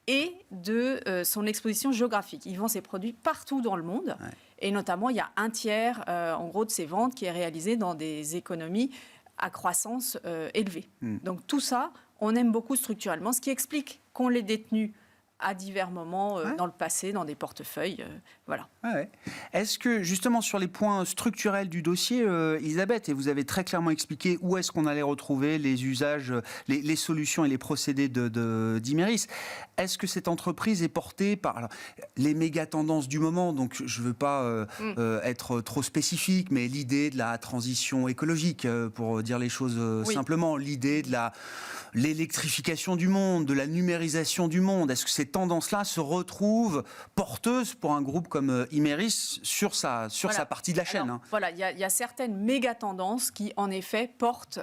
et de son exposition géographique. Il vend ses produits partout dans le monde. Ouais. Et notamment, il y a un tiers, en gros, de ses ventes qui est réalisé dans des économies à croissance élevée. Donc tout ça, on aime beaucoup structurellement, ce qui explique qu'on l'ait détenu à divers moments dans le passé, dans des portefeuilles. Voilà. Ouais. Est-ce que, justement, sur les points structurels du dossier, Elisabeth, et vous avez très clairement expliqué où est-ce qu'on allait retrouver les usages, les solutions et les procédés d'Imerys, est-ce que cette entreprise est portée par les méga-tendances du moment? Donc, je ne veux pas être trop spécifique, mais l'idée de la transition écologique, pour dire les choses simplement, l'idée de l'électrification du monde, de la numérisation du monde, est-ce que ces tendances-là se retrouvent porteuses pour un groupe comme Imerys sur sa partie de la chaîne? Alors, voilà, il y a certaines méga tendances qui, en effet, portent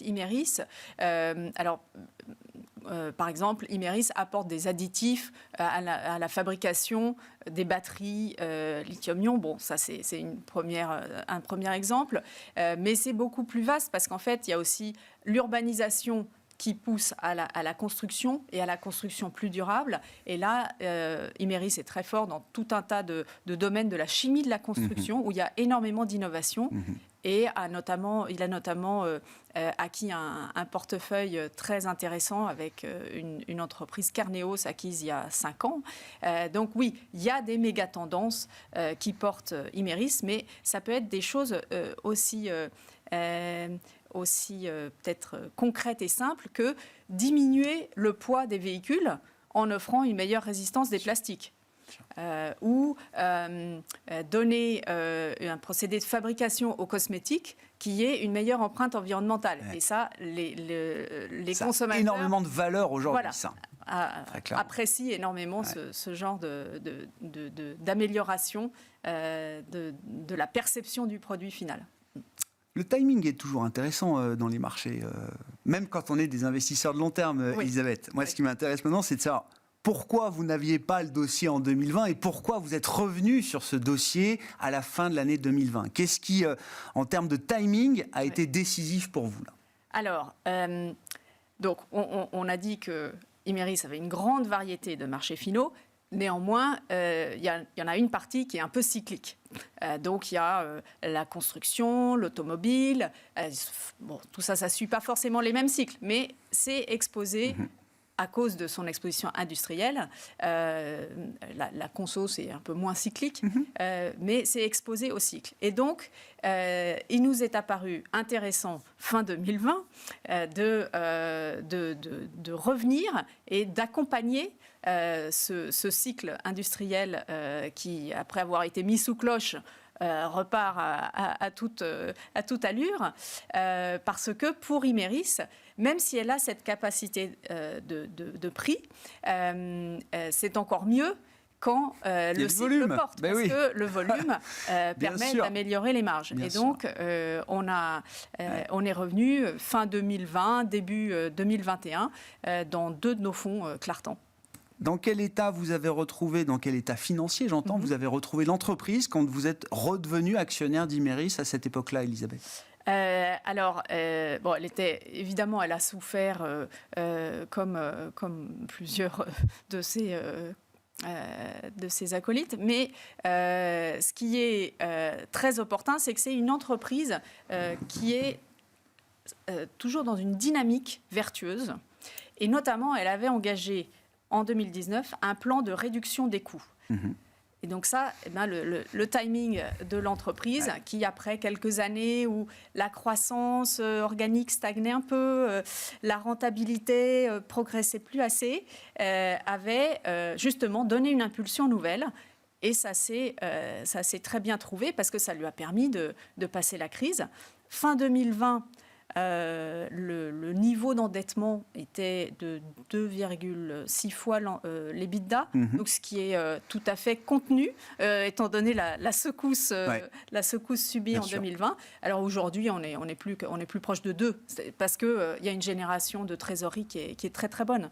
Imerys. Par exemple, Imerys apporte des additifs à la fabrication des batteries lithium-ion. Bon, ça, c'est un premier exemple. Mais c'est beaucoup plus vaste parce qu'en fait, il y a aussi l'urbanisation qui pousse à la construction et à la construction plus durable. Et là, Imerys est très fort dans tout un tas de domaines de la chimie de la construction où il y a énormément d'innovation. Et il a notamment acquis un portefeuille très intéressant avec une entreprise Carneos acquise il y a 5 ans. Donc oui, il y a des méga tendances qui portent Imerys, mais ça peut être des choses aussi peut-être concrète et simple que diminuer le poids des véhicules en offrant une meilleure résistance des plastiques. Ou donner un procédé de fabrication aux cosmétiques qui ait une meilleure empreinte environnementale. Ouais. Et ça, les ça consommateurs... a énormément de valeur aujourd'hui, voilà, ça. Apprécient énormément ce genre d'amélioration de la perception du produit final. Le timing est toujours intéressant dans les marchés, même quand on est des investisseurs de long terme, Elisabeth. Moi, ce qui m'intéresse maintenant, c'est de savoir pourquoi vous n'aviez pas le dossier en 2020 et pourquoi vous êtes revenu sur ce dossier à la fin de l'année 2020. Qu'est-ce qui, en termes de timing, a été décisif pour vous là? Alors, donc, on a dit que Imerys avait une grande variété de marchés finaux. Néanmoins, il y en a une partie qui est un peu cyclique. Donc, il y a la construction, l'automobile. Bon, tout ça, ça ne suit pas forcément les mêmes cycles, mais c'est exposé à cause de son exposition industrielle. La conso, c'est un peu moins cyclique, mais c'est exposé au cycle. Et donc, il nous est apparu intéressant, fin 2020, de revenir et d'accompagner ce cycle industriel qui, après avoir été mis sous cloche, repart à toute allure, parce que pour Imerys, même si elle a cette capacité de prix, c'est encore mieux quand le cycle porte, parce que le volume permet d'améliorer les marges. Et donc, on est revenu fin 2020, début 2021, dans 2 de nos fonds Clartan. Dans quel état vous avez retrouvé, dans quel état financier, j'entends, vous avez retrouvé l'entreprise quand vous êtes redevenu actionnaire d'Imerys à cette époque-là, Elisabeth? Alors, bon, elle a souffert comme plusieurs de ses acolytes, mais ce qui est très opportun, c'est que c'est une entreprise qui est toujours dans une dynamique vertueuse, et notamment, elle avait engagé en 2019 un plan de réduction des coûts. Et donc ça, le timing de l'entreprise, qui après quelques années où la croissance organique stagnait un peu, la rentabilité progressait plus assez, avait justement donné une impulsion nouvelle. Et ça s'est très bien trouvé parce que ça lui a permis de passer la crise. Fin 2020, le niveau d'endettement était de 2,6 fois l'EBITDA, donc ce qui est tout à fait contenu, étant donné la secousse subie Bien en sûr. 2020. Alors aujourd'hui, on est plus proche de 2, parce qu'il y a une génération de trésorerie qui est très très bonne.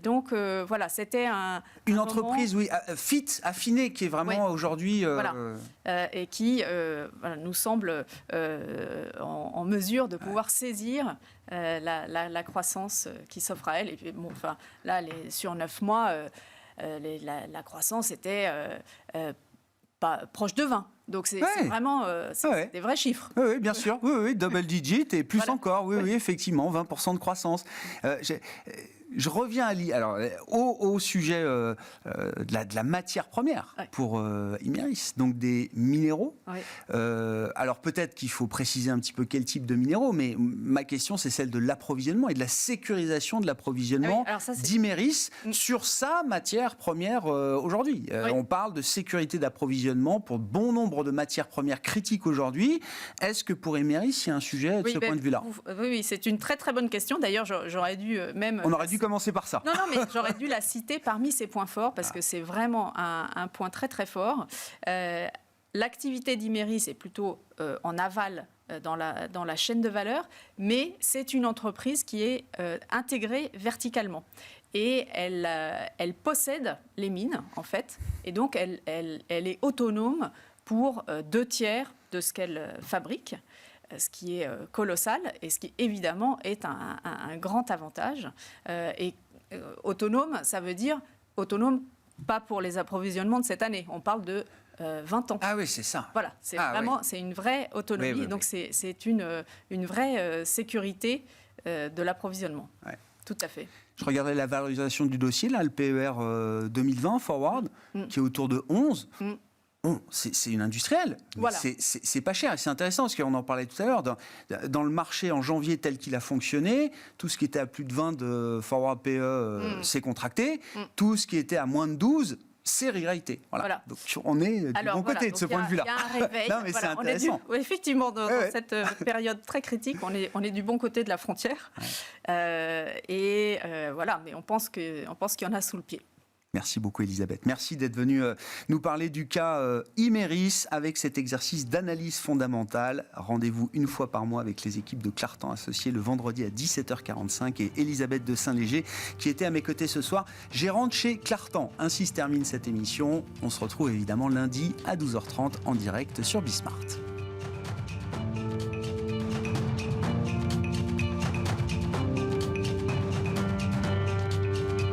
Donc voilà, c'était Une un entreprise, moment, fit, affinée, qui est vraiment aujourd'hui... Voilà. Et qui nous semble en mesure de pouvoir saisir la croissance qui s'offre à elle. Et puis, là, sur 9 mois, la croissance était pas proche de 20. Donc c'est vraiment des vrais chiffres. Oui, bien sûr. Oui, double digit et plus Voilà. encore. Oui, effectivement, 20% de croissance. Je reviens au sujet de la matière première pour Imerys, donc des minéraux. Alors peut-être qu'il faut préciser un petit peu quel type de minéraux, mais ma question c'est celle de l'approvisionnement et de la sécurisation de l'approvisionnement d'Imerys sur sa matière première aujourd'hui. On parle de sécurité d'approvisionnement pour bon nombre de matières premières critiques aujourd'hui. Est-ce que pour Imerys, il y a un sujet de ce point de vue-là? Oui, c'est une très très bonne question. D'ailleurs, j'aurais dû même... On aurait dû commencer par ça. Non, mais j'aurais dû la citer parmi ses points forts, parce que c'est vraiment un point très très fort. L'activité d'Imerys est plutôt en aval dans la chaîne de valeur, mais c'est une entreprise qui est intégrée verticalement. Et elle possède les mines, en fait, et donc elle est autonome pour 2/3 de ce qu'elle fabrique, ce qui est colossal et ce qui évidemment est un grand avantage. Et autonome, ça veut dire autonome pas pour les approvisionnements de cette année. On parle de 20 ans. Ah oui, c'est ça. Voilà, c'est vraiment c'est une vraie autonomie. Donc c'est une vraie sécurité de l'approvisionnement. Tout à fait. Je regardais la valorisation du dossier, là, le PER 2020 Forward, qui est autour de 11. Bon, c'est une industrielle. Voilà. C'est pas cher. Et c'est intéressant parce qu'on en parlait tout à l'heure. Dans le marché en janvier tel qu'il a fonctionné, tout ce qui était à plus de 20 de forward PE s'est contracté. Tout ce qui était à moins de 12 c'est rewrité. Voilà. Donc on est du bon côté de ce point de vue-là. Il y a un réveil. Non, mais c'est intéressant. Effectivement, dans cette période très critique, on est du bon côté de la frontière. Voilà, mais on pense qu'il y en a sous le pied. Merci beaucoup Elisabeth. Merci d'être venue nous parler du cas Imerys avec cet exercice d'analyse fondamentale. Rendez-vous une fois par mois avec les équipes de Clartan Associés le vendredi à 17h45 et Elisabeth de Saint-Léger qui était à mes côtés ce soir, gérante chez Clartan. Ainsi se termine cette émission. On se retrouve évidemment lundi à 12h30 en direct sur Bismart.